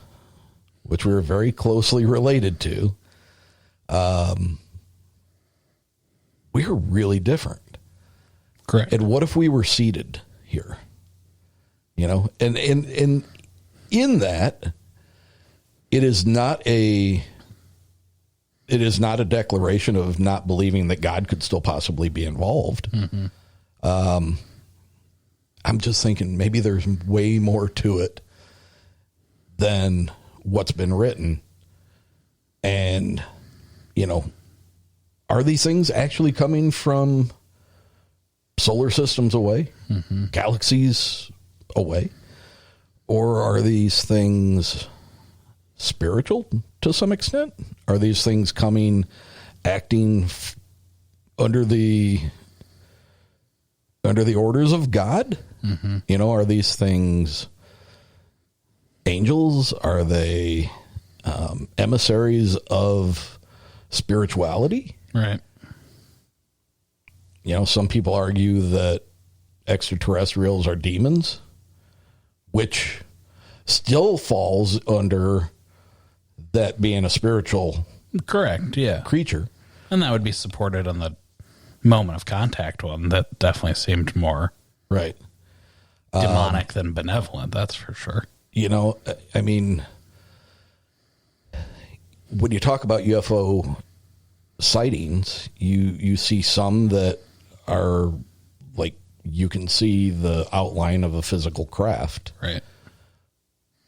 which we're very closely related to, we are really different. Correct. And what if we were seated here? And in that, it is not a declaration of not believing that God could still possibly be involved. I'm just thinking maybe there's way more to it than what's been written. And, are these things actually coming from solar systems away, galaxies away? Or are these things spiritual to some extent? Are these things acting under the orders of God? Are these things angels? Are they emissaries of spirituality? Right. Some people argue that extraterrestrials are demons, which still falls under that being a spiritual Correct, yeah. creature. And that would be supported on the moment of contact one. That definitely seemed more Right. demonic than benevolent, that's for sure. I mean, when you talk about UFO sightings, you see some that are like, you can see the outline of a physical craft. Right.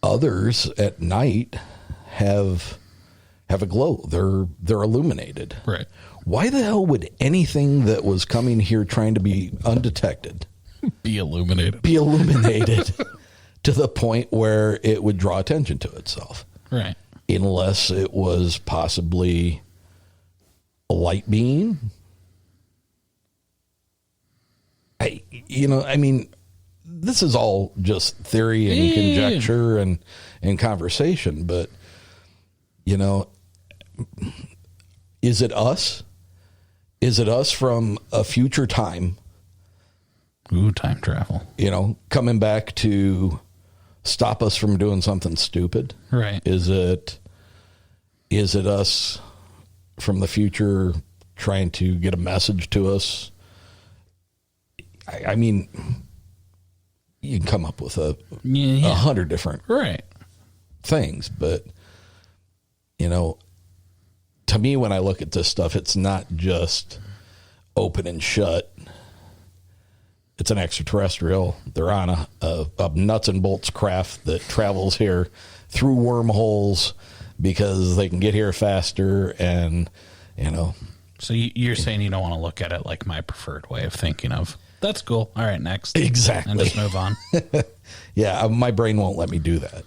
Others at night have a glow. They're illuminated. Right. Why the hell would anything that was coming here trying to be undetected Be illuminated. to the point where it would draw attention to itself? Right. Unless it was possibly a light being. This is all just theory and conjecture and conversation, but is it us? Is it us from a future time? Ooh, time travel. Coming back to stop us from doing something stupid? Right. Is it us from the future trying to get a message to us? I mean, you can come up with 100 different things, but to me, when I look at this stuff, it's not just open and shut. It's an extraterrestrial. They're on a nuts and bolts craft that travels here through wormholes because they can get here faster, and So you're saying you don't want to look at it like my preferred way of thinking of, that's cool, all right, next. Exactly. And just move on. Yeah, my brain won't let me do that.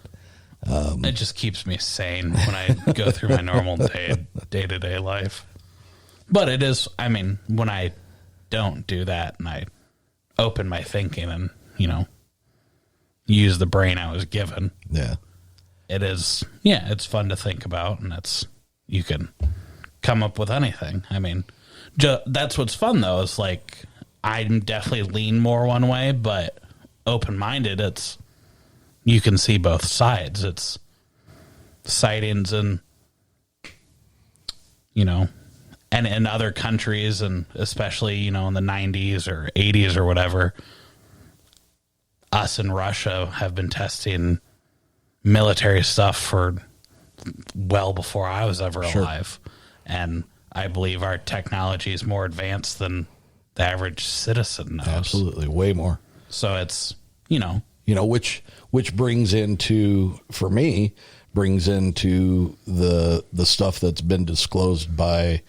It just keeps me sane when I go through my normal day-to-day life. But it is, I mean, when I don't do that and I open my thinking and, use the brain I was given. Yeah. It is, it's fun to think about, and you can come up with anything. I mean, that's what's fun, though, is like, I definitely lean more one way, but open-minded, you can see both sides. It's sightings and, and in other countries, and especially, in the 90s or 80s or whatever, us in Russia have been testing military stuff for well before I was ever alive. And I believe our technology is more advanced than the average citizen knows. Absolutely. Way more. So it's, which brings into, for me, the stuff that's been disclosed by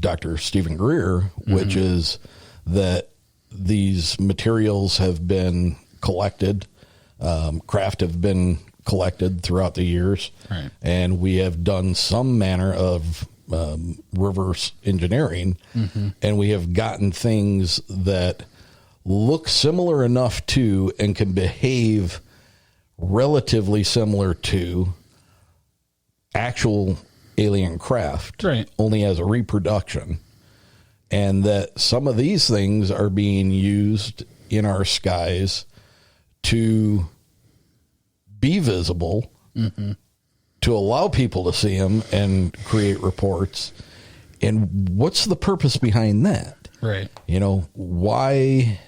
Dr. Stephen Greer, which is that these materials have been collected, craft have been collected throughout the years, right. And we have done some manner of reverse engineering, and we have gotten things that look similar enough to and can behave relatively similar to actual alien craft, right. Only as a reproduction, and that some of these things are being used in our skies to be visible, to allow people to see them and create reports. And what's the purpose behind that? Right. Why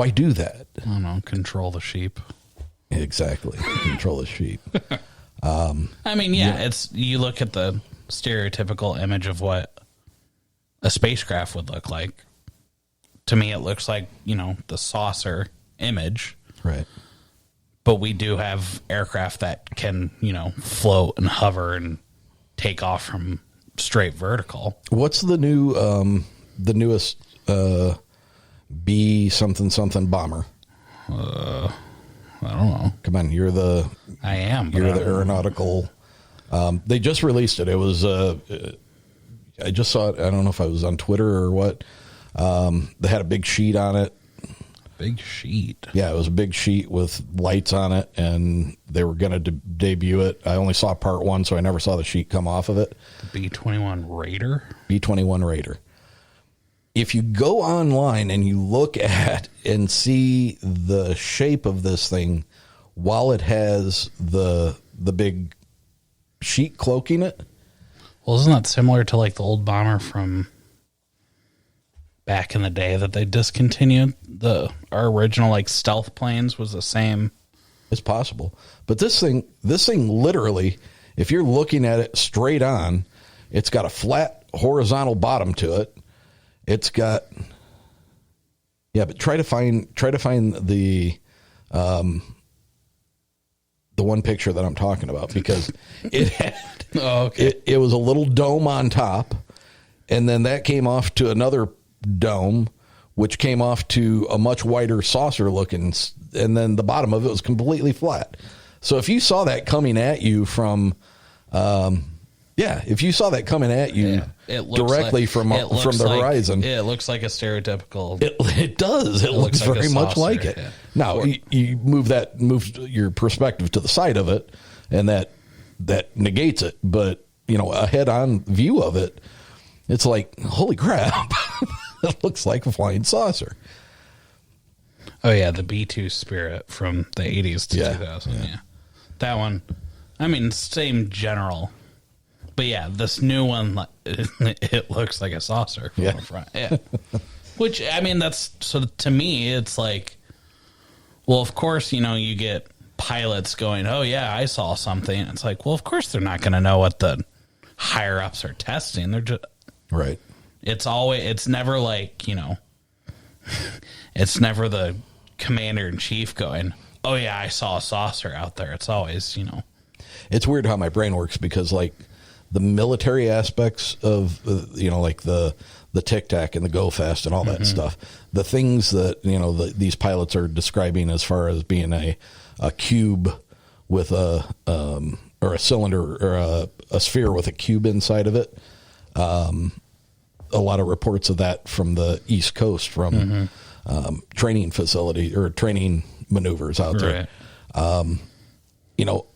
do that? I don't know. Control the sheep. Exactly. Control the sheep. I mean, it's, you look at the stereotypical image of what a spacecraft would look like. To me, it looks like, the saucer image. Right. But we do have aircraft that can, float and hover and take off from straight vertical. What's the the newest B something bomber? I don't know. Come on, you're the aeronautical. They just released it. It was I just saw it. I don't know if I was on Twitter or what. They had a big sheet on it. Big sheet. Yeah, it was a big sheet with lights on it, and they were going to debut it. I only saw part one, so I never saw the sheet come off of it. The B-21 Raider? B-21 Raider. If you go online and you look at and see the shape of this thing while it has the big sheet cloaking it. Well, isn't that similar to like the old bomber from back in the day that they discontinued? Our original like stealth planes was the same. It's possible. But this thing literally, if you're looking at it straight on, it's got a flat horizontal bottom to it. It's got, but try to find the one picture that I'm talking about, because it had, it was a little dome on top, and then that came off to another dome, which came off to a much wider saucer looking, and then the bottom of it was completely flat. So if you saw that coming at you from, if you saw that coming at you directly from the horizon, it looks like a stereotypical. It does. It looks like very much like it. Yeah. Now you move your perspective to the side of it, and that negates it. But a head-on view of it, it's like, holy crap! It looks like a flying saucer. Oh, yeah, the B-2 Spirit from the 80s to 2000, yeah. That one, I mean, same general. But, yeah, this new one, it looks like a saucer from the front. Yeah. Which, I mean, that's, so to me, it's like, well, of course, you know, you get pilots going, oh, yeah, I saw something. It's like, well, of course they're not going to know what the higher-ups are testing. They're just... Right. It's never like, you know, it's never the commander-in-chief going, oh, yeah, I saw a saucer out there. It's always, you know. It's weird how my brain works because, like, the military aspects of, you know, like the Tic Tac and the Go Fast and all that stuff, the things that, you know, these pilots are describing as far as being a cube with or a cylinder or a sphere with a cube inside of it. A lot of reports of that from the East Coast from training facility or training maneuvers out there. You know,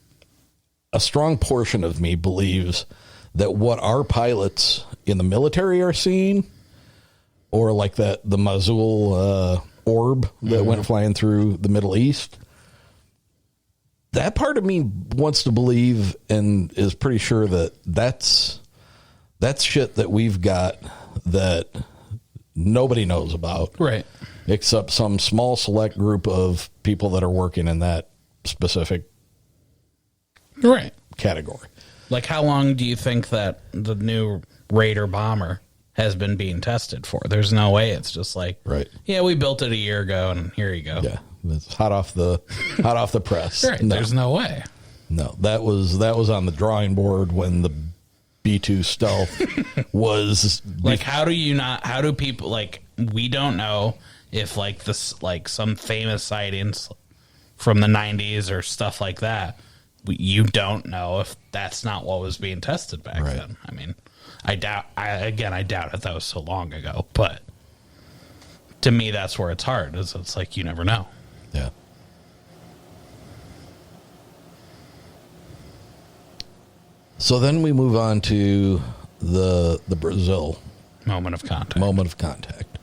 a strong portion of me believes that what our pilots in the military are seeing, or like the Mosul orb that went flying through the Middle East, that part of me wants to believe and is pretty sure that that's shit that we've got that nobody knows about. Right. Except some small select group of people that are working in that specific category. Like, how long do you think that the new Raider bomber has been being tested for? There's no way it's just like, yeah, we built it a year ago and here you go. Yeah. It's hot off the press. Right. No. There's no way. No, that was on the drawing board when the B-2 Stealth was like, how do people, like, we don't know if, like, this, like, some famous sightings from the 90s or stuff like that, you don't know if that's not what was being tested back then. I mean, I doubt it. That was so long ago, but to me, that's where it's hard. It's like, you never know. Yeah. So then we move on to the Brazil moment of contact.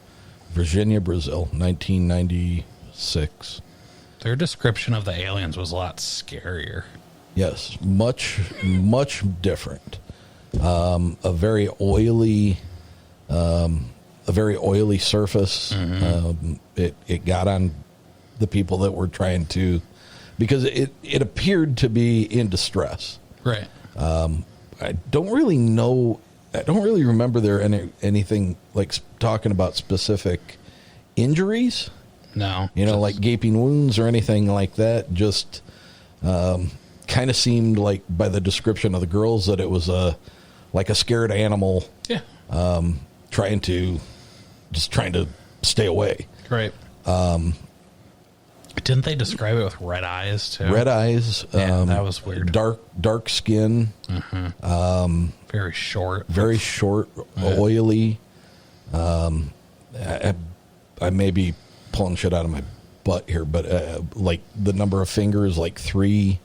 Virginia, Brazil, 1996. Their description of the aliens was a lot scarier. Yes, much different. A very oily surface. It got on the people that were trying to, because it appeared to be in distress. Right. I don't really know. I don't really remember there anything like talking about specific injuries. No. You know, like gaping wounds or anything like that. Just kind of seemed like by the description of the girls that it was like a scared animal. Yeah. Trying to stay away. Right. Didn't they describe it with red eyes too? Red eyes. Yeah, that was weird. Dark skin. Very short. Oily. I may be pulling shit out of my butt here, but like the number of fingers, like three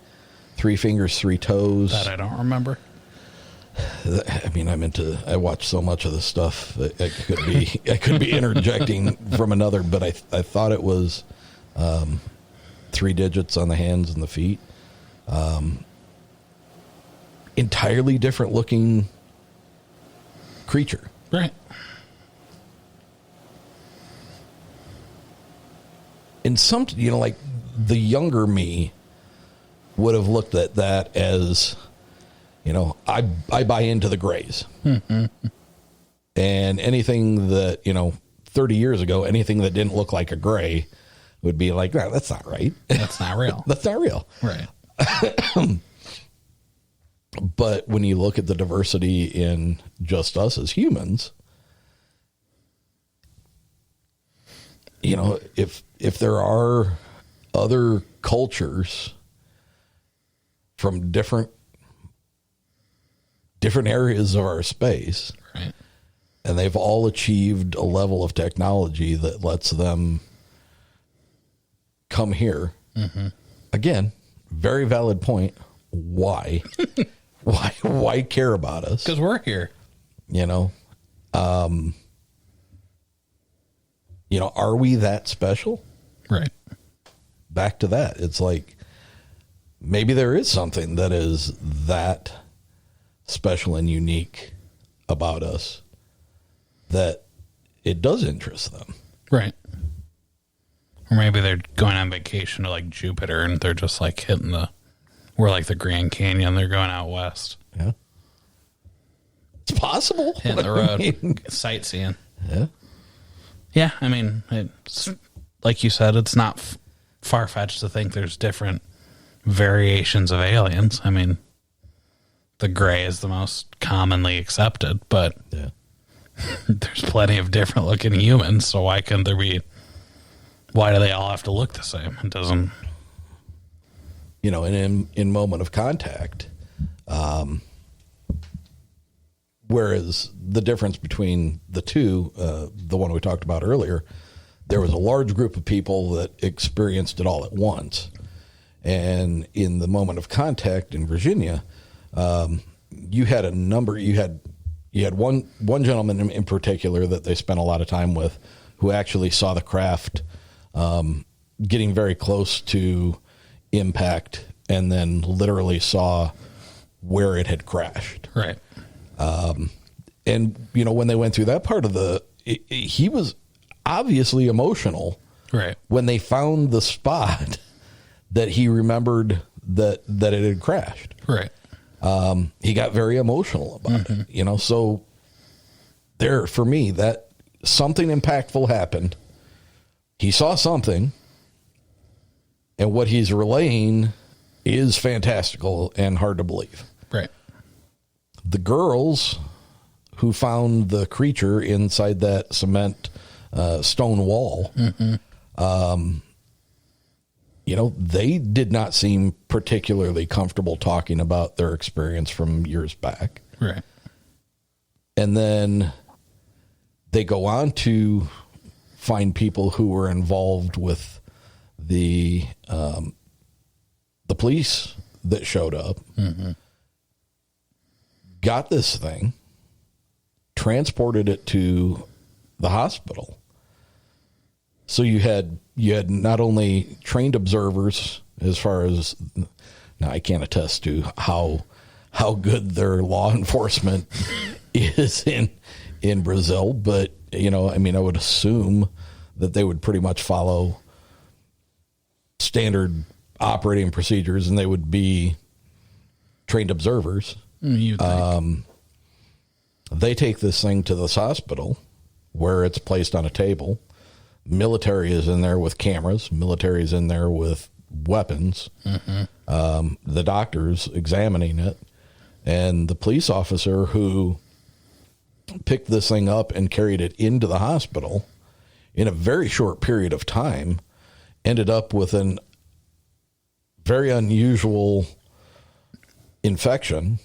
fingers, 3 toes. That I don't remember. I mean, I watch so much of this stuff. I could be interjecting from another, but I thought it was 3 digits on the hands and the feet. Entirely different looking creature. Right. And some, you know, like the younger me would have looked at that as, you know, I buy into the grays. And anything that, you know, 30 years ago, anything that didn't look like a gray would be like, no, that's not right. That's not real. That's not real. Right. But when you look at the diversity in just us as humans, you know, if there are other cultures from different areas of our space, right, and they've all achieved a level of technology that lets them come here. Again, very valid point. Why? Why care about us? Because we're here. You know, are we that special? Right. Back to that. It's like, maybe there is something that is that special and unique about us that it does interest them. Right. Or maybe they're going on vacation to like Jupiter and they're just like hitting we're like the Grand Canyon. They're going out west. Yeah. It's possible. Hitting the road. Sightseeing. Yeah. Yeah. I mean, it's like you said, it's not far-fetched to think there's different variations of aliens. I mean, the gray is the most commonly accepted, but yeah. There's plenty of different looking humans, so why couldn't there be? Why do they all have to look the same? It doesn't. You know, and in Moment of Contact, whereas the difference between the two, the one we talked about earlier, there was a large group of people that experienced it all at once. And in the Moment of Contact in Virginia, you had a number. You had one gentleman in particular that they spent a lot of time with, who actually saw the craft getting very close to impact, and then literally saw where it had crashed. Right. And you know, when they went through that part of he was obviously emotional. Right. When they found the spot that he remembered that it had crashed. Right. He got very emotional about it, you know, so there, for me, that something impactful happened. He saw something, and what he's relaying is fantastical and hard to believe. Right. The girls who found the creature inside that cement stone wall, you know, they did not seem particularly comfortable talking about their experience from years back. Right. And then they go on to find people who were involved with the police that showed up, got this thing, transported it to the hospital. So you had not only trained observers, as far as, now I can't attest to how good their law enforcement is in Brazil, but you know, I mean, I would assume that they would pretty much follow standard operating procedures, and they would be trained observers. You'd think. They take this thing to this hospital where it's placed on a table. Military is in there with cameras. Military is in there with weapons. The doctor's examining it. And the police officer who picked this thing up and carried it into the hospital in a very short period of time ended up with an very unusual infection.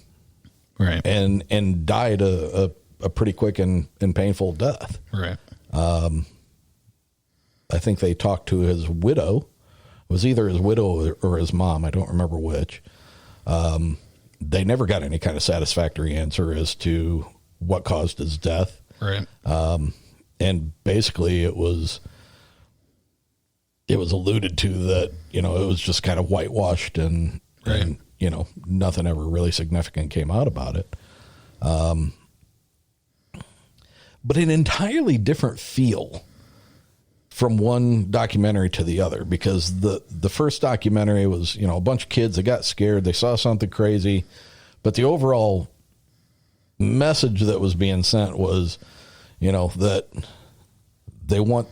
Right. And died a pretty quick and painful death. Right. I think they talked to his widow. It was either his widow or his mom. I don't remember which. They never got any kind of satisfactory answer as to what caused his death. Right. And basically it was alluded to that, you know, it was just kind of whitewashed and you know, nothing ever really significant came out about it. But an entirely different feel from one documentary to the other, because the first documentary was, you know, a bunch of kids that got scared. They saw something crazy, but the overall message that was being sent was, you know, that they want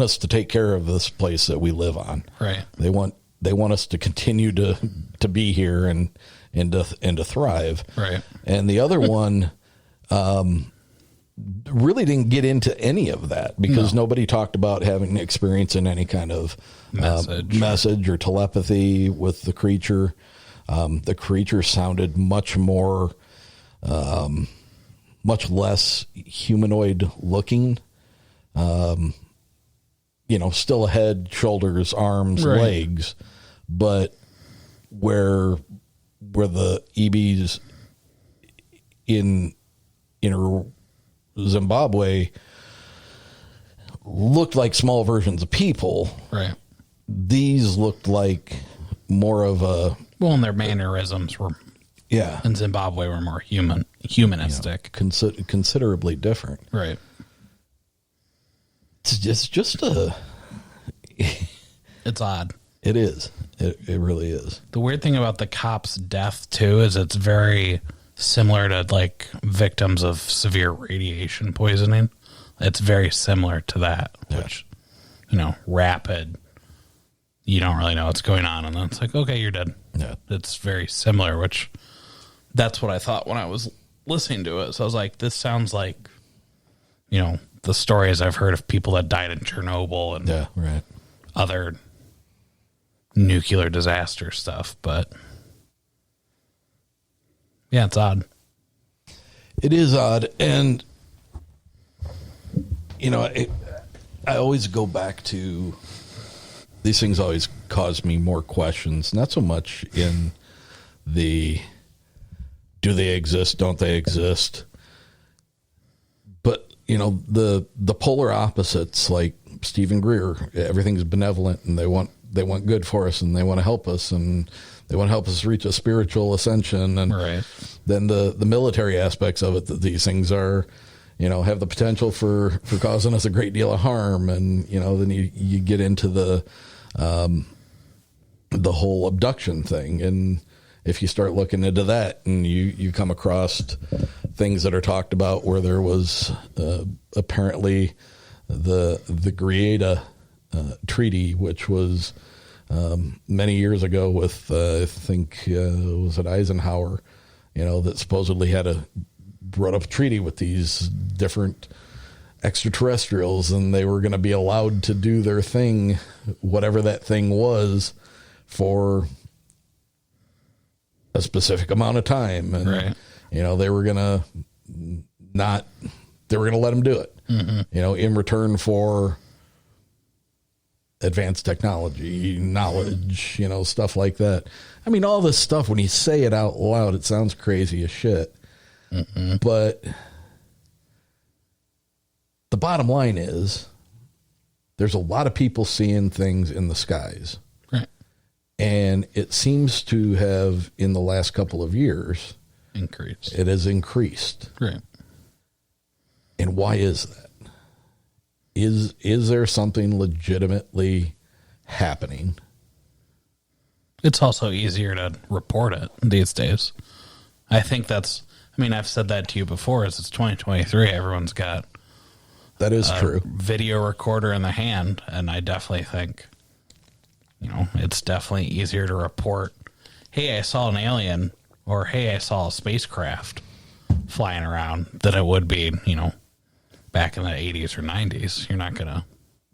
us to take care of this place that we live on. Right. They want us to continue to be here and to thrive. Right. And the other one really didn't get into any of that, because nobody talked about having experience in any kind of message or telepathy with the creature. The creature sounded much more, much less humanoid looking. You know, still a head, shoulders, arms, legs, but where the EBs in Zimbabwe looked like small versions of people. Right. these looked like more of a... Well, and their mannerisms were, in Zimbabwe, were more humanistic. Considerably different. Right. It's just a... It's odd. It is. It really is. The weird thing about the cop's death, too, is it's very similar to, like, victims of severe radiation poisoning. It's very similar to that, which, you know, rapid, you don't really know what's going on, and then it's like, okay, you're dead. Yeah. It's very similar, which that's what I thought when I was listening to it. So I was like, this sounds like, you know, the stories I've heard of people that died in Chernobyl and other nuclear disaster stuff, but yeah, it's odd. It is odd, and you know, I always go back to these things. Always cause me more questions. Not so much in the do they exist, don't they exist, but you know, the polar opposites, like Stephen Greer. Everything's benevolent, and they want good for us, and they want to help us, and they want to help us reach a spiritual ascension. And then the military aspects of it, that these things are, you know, have the potential for causing us a great deal of harm. And, you know, then you get into the whole abduction thing. And if you start looking into that, and you come across things that are talked about where there was apparently the Greada treaty, which was many years ago with I think was it Eisenhower, you know, that supposedly had brought up a treaty with these different extraterrestrials, and they were going to be allowed to do their thing, whatever that thing was, for a specific amount of time. And you know, they were going to let them do it, you know, in return for advanced technology, knowledge, you know, stuff like that. I mean, all this stuff, when you say it out loud, it sounds crazy as shit. But the bottom line is there's a lot of people seeing things in the skies. And it seems to have, in the last couple of years, it has increased. And why is that? Is there something legitimately happening? It's also easier to report it these days. I think that's, I mean, I've said that to you before, it's 2023. Everyone's got that is true video recorder in the hand. And I definitely think, you know, it's definitely easier to report, hey, I saw an alien, or hey, I saw a spacecraft flying around, than it would be, you know, back in the 80s or 90s. You're not going to.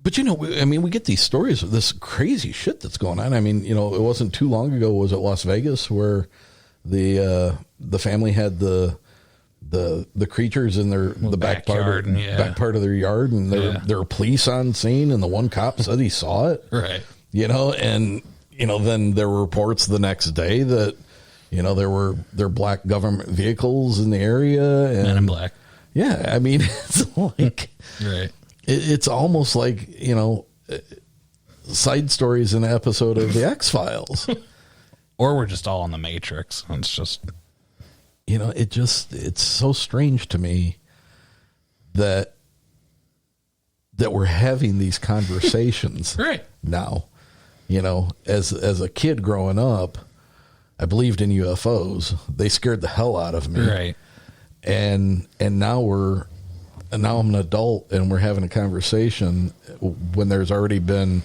But, you know, I mean, we get these stories of this crazy shit that's going on. I mean, you know, it wasn't too long ago, was it Las Vegas, where the family had the creatures in the back part of their yard, and there were police on scene, and the one cop said he saw it. You know, and, you know, then there were reports the next day that, you know, there were black government vehicles in the area. And, Men in Black. Yeah, I mean, it's like, it's almost like, you know, side stories in an episode of The X-Files. Or we're just all in the Matrix. It's just, you know, it's so strange to me that we're having these conversations now. You know, as a kid growing up, I believed in UFOs. They scared the hell out of me. And now I'm an adult, and we're having a conversation when there's already been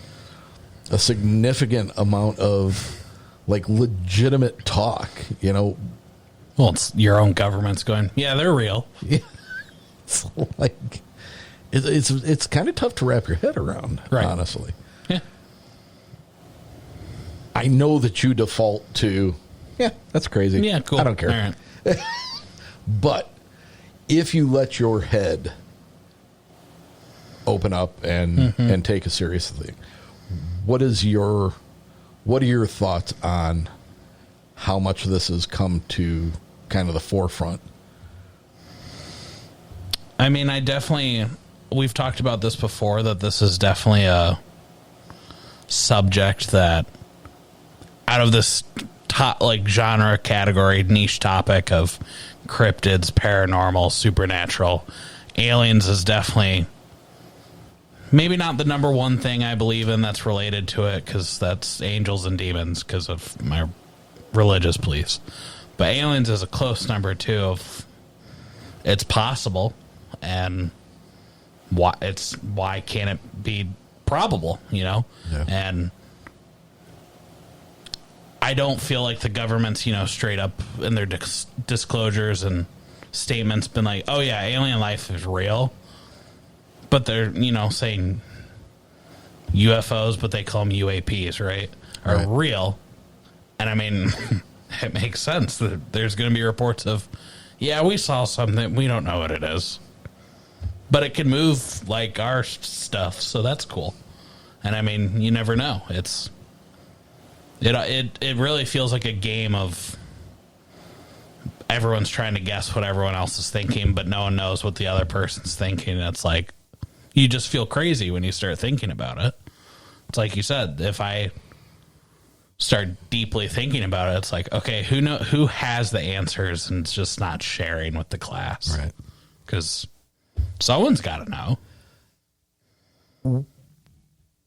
a significant amount of, like, legitimate talk, you know. Well, it's your own government's going, yeah, they're real. Yeah. It's like, it's kind of tough to wrap your head around, honestly. Yeah. I know that you default to, yeah, that's crazy. Yeah, cool. I don't care. All right. But if you let your head open up and take a serious thing, what are your thoughts on how much this has come to kind of the forefront? I mean, we've talked about this before, that this is definitely a subject that out of this top, like, genre category, niche topic of cryptids, paranormal, supernatural, aliens is definitely maybe not the number one thing I believe in that's related to it, because that's angels and demons because of my religious beliefs. But aliens is a close number two of it's possible, and why can't it be probable, you know? Yeah. And I don't feel like the government's, you know, straight up in their disclosures and statements been like, oh yeah, alien life is real. But they're, you know, saying UFOs, but they call them UAPs, right? Are real. And I mean, it makes sense that there's going to be reports of, yeah, we saw something. We don't know what it is. But it can move like our stuff, so that's cool. And I mean, you never know. It really feels like a game of everyone's trying to guess what everyone else is thinking, but no one knows what the other person's thinking. And it's like, you just feel crazy when you start thinking about it. It's like you said, if I start deeply thinking about it, it's like, okay, who has the answers and it's just not sharing with the class? Right. Because someone's got to know.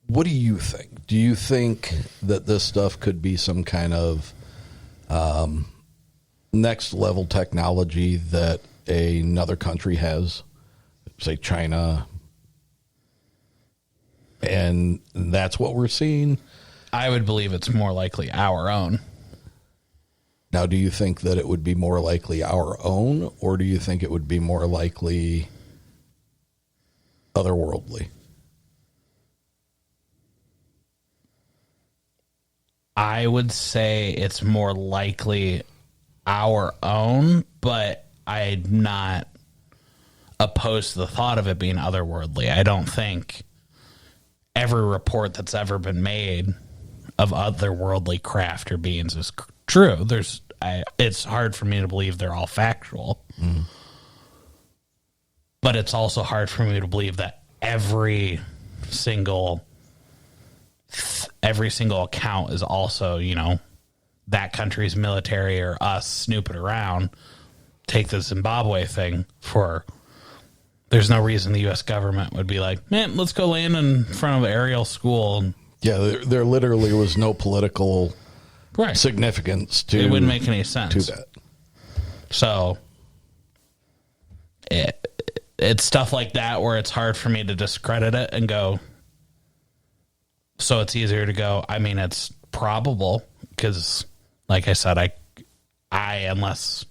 What do you think? Do you think that this stuff could be some kind of next level technology that another country has, say China, and that's what we're seeing? I would believe it's more likely our own. Now, do you think that it would be more likely our own, or do you think it would be more likely otherworldly? I would say it's more likely our own, but I'm not opposed to the thought of it being otherworldly. I don't think every report that's ever been made of otherworldly craft or beings is true. It's hard for me to believe they're all factual. Mm. But it's also hard for me to believe that every single account is also, you know, that country's military or us snooping around. Take the Zimbabwe thing for, there's no reason the U.S. government would be like, man, let's go land in front of Ariel School. Yeah, there literally was no political significance to it. Wouldn't make any sense to that. So it's stuff like that where it's hard for me to discredit it and go. So it's easier to go, I mean, it's probable because, like I said, I unless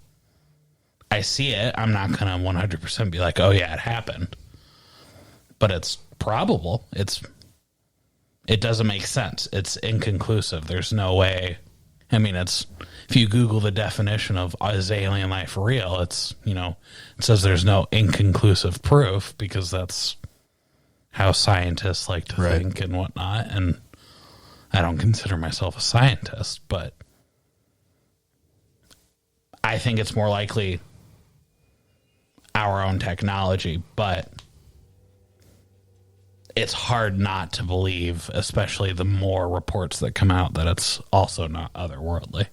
I see it, I'm not going to 100% be like, oh yeah, it happened. But it's probable. It doesn't make sense. It's inconclusive. There's no way. I mean, if you Google the definition of is alien life real, it's, you know, it says there's no inconclusive proof because that's how scientists like to think and whatnot. And I don't consider myself a scientist, but I think it's more likely our own technology, but it's hard not to believe, especially the more reports that come out, that it's also not otherworldly.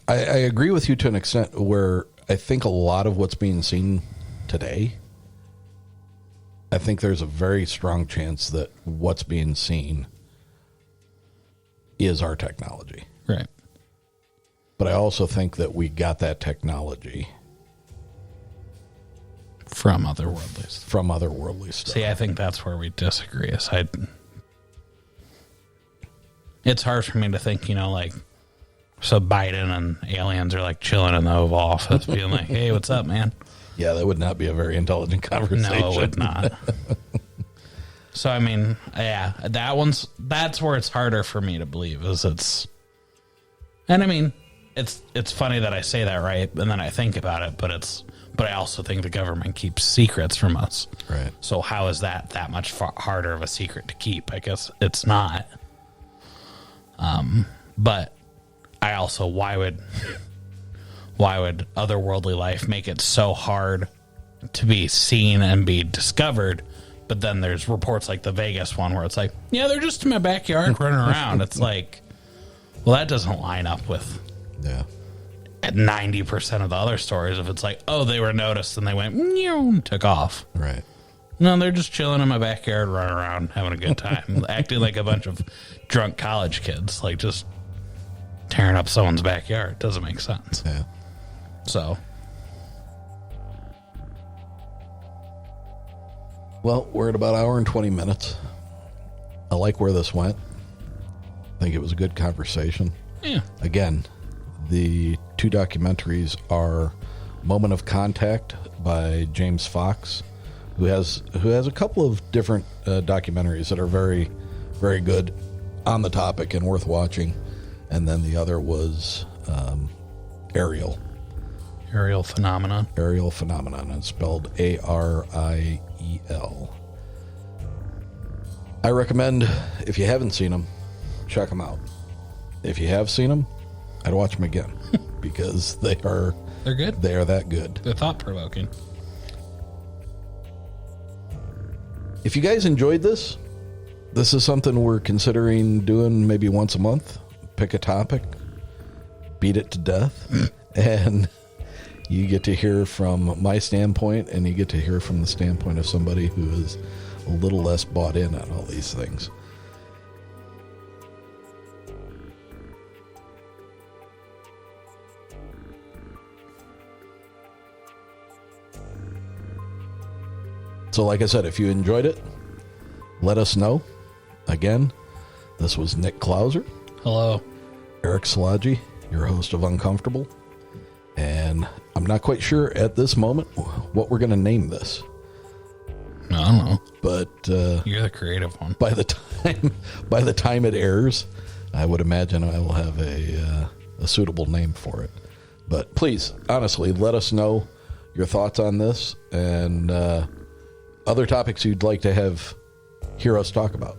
I agree with you to an extent where I think a lot of what's being seen today, I think there's a very strong chance that what's being seen is our technology. Right. But I also think that we got that technology from otherworldly stuff. See, I think that's where we disagree. It's hard for me to think, you know, like, so Biden and aliens are like chilling in the Oval Office being like, hey, what's up, man? Yeah, that would not be a very intelligent conversation. No, it would not. So, I mean, yeah, that's where it's harder for me to believe and I mean, it's funny that I say that, right? And then I think about it, but I also think the government keeps secrets from us. Right. So how is that much harder of a secret to keep? I guess it's not. But I also, why would otherworldly life make it so hard to be seen and be discovered But then there's reports like the Vegas one where it's like, yeah, they're just in my backyard running around. It's like, well, that doesn't line up with 90% of the other stories. If it's like, oh, they were noticed and they went, and took off. Right. No, they're just chilling in my backyard, running around, having a good time, acting like a bunch of drunk college kids, like just tearing up someone's backyard. Doesn't make sense. Yeah. So. Well, we're at about an hour and 20 minutes. I like where this went. I think it was a good conversation. Yeah. Again, the two documentaries are Moment of Contact by James Fox, who has a couple of different documentaries that are very, very good on the topic and worth watching. And then the other was Aerial. Aerial Phenomenon. Aerial Phenomenon. It's spelled Ariel. I recommend, if you haven't seen them, check them out. If you have seen them, I'd watch them again because they're good. They are that good. They're thought-provoking. If you guys enjoyed this is something we're considering doing maybe once a month. Pick a topic, beat it to death, and you get to hear from my standpoint, and you get to hear from the standpoint of somebody who is a little less bought in on all these things. So like I said, if you enjoyed it, let us know. Again, this was Nick Klauser. Hello. Eric Szilagyi, your host of Uncomfortable. And I'm not quite sure at this moment what we're going to name this. I don't know. But you're the creative one. By the time it airs, I would imagine I will have a suitable name for it. But please, honestly, let us know your thoughts on this and other topics you'd like to hear us talk about.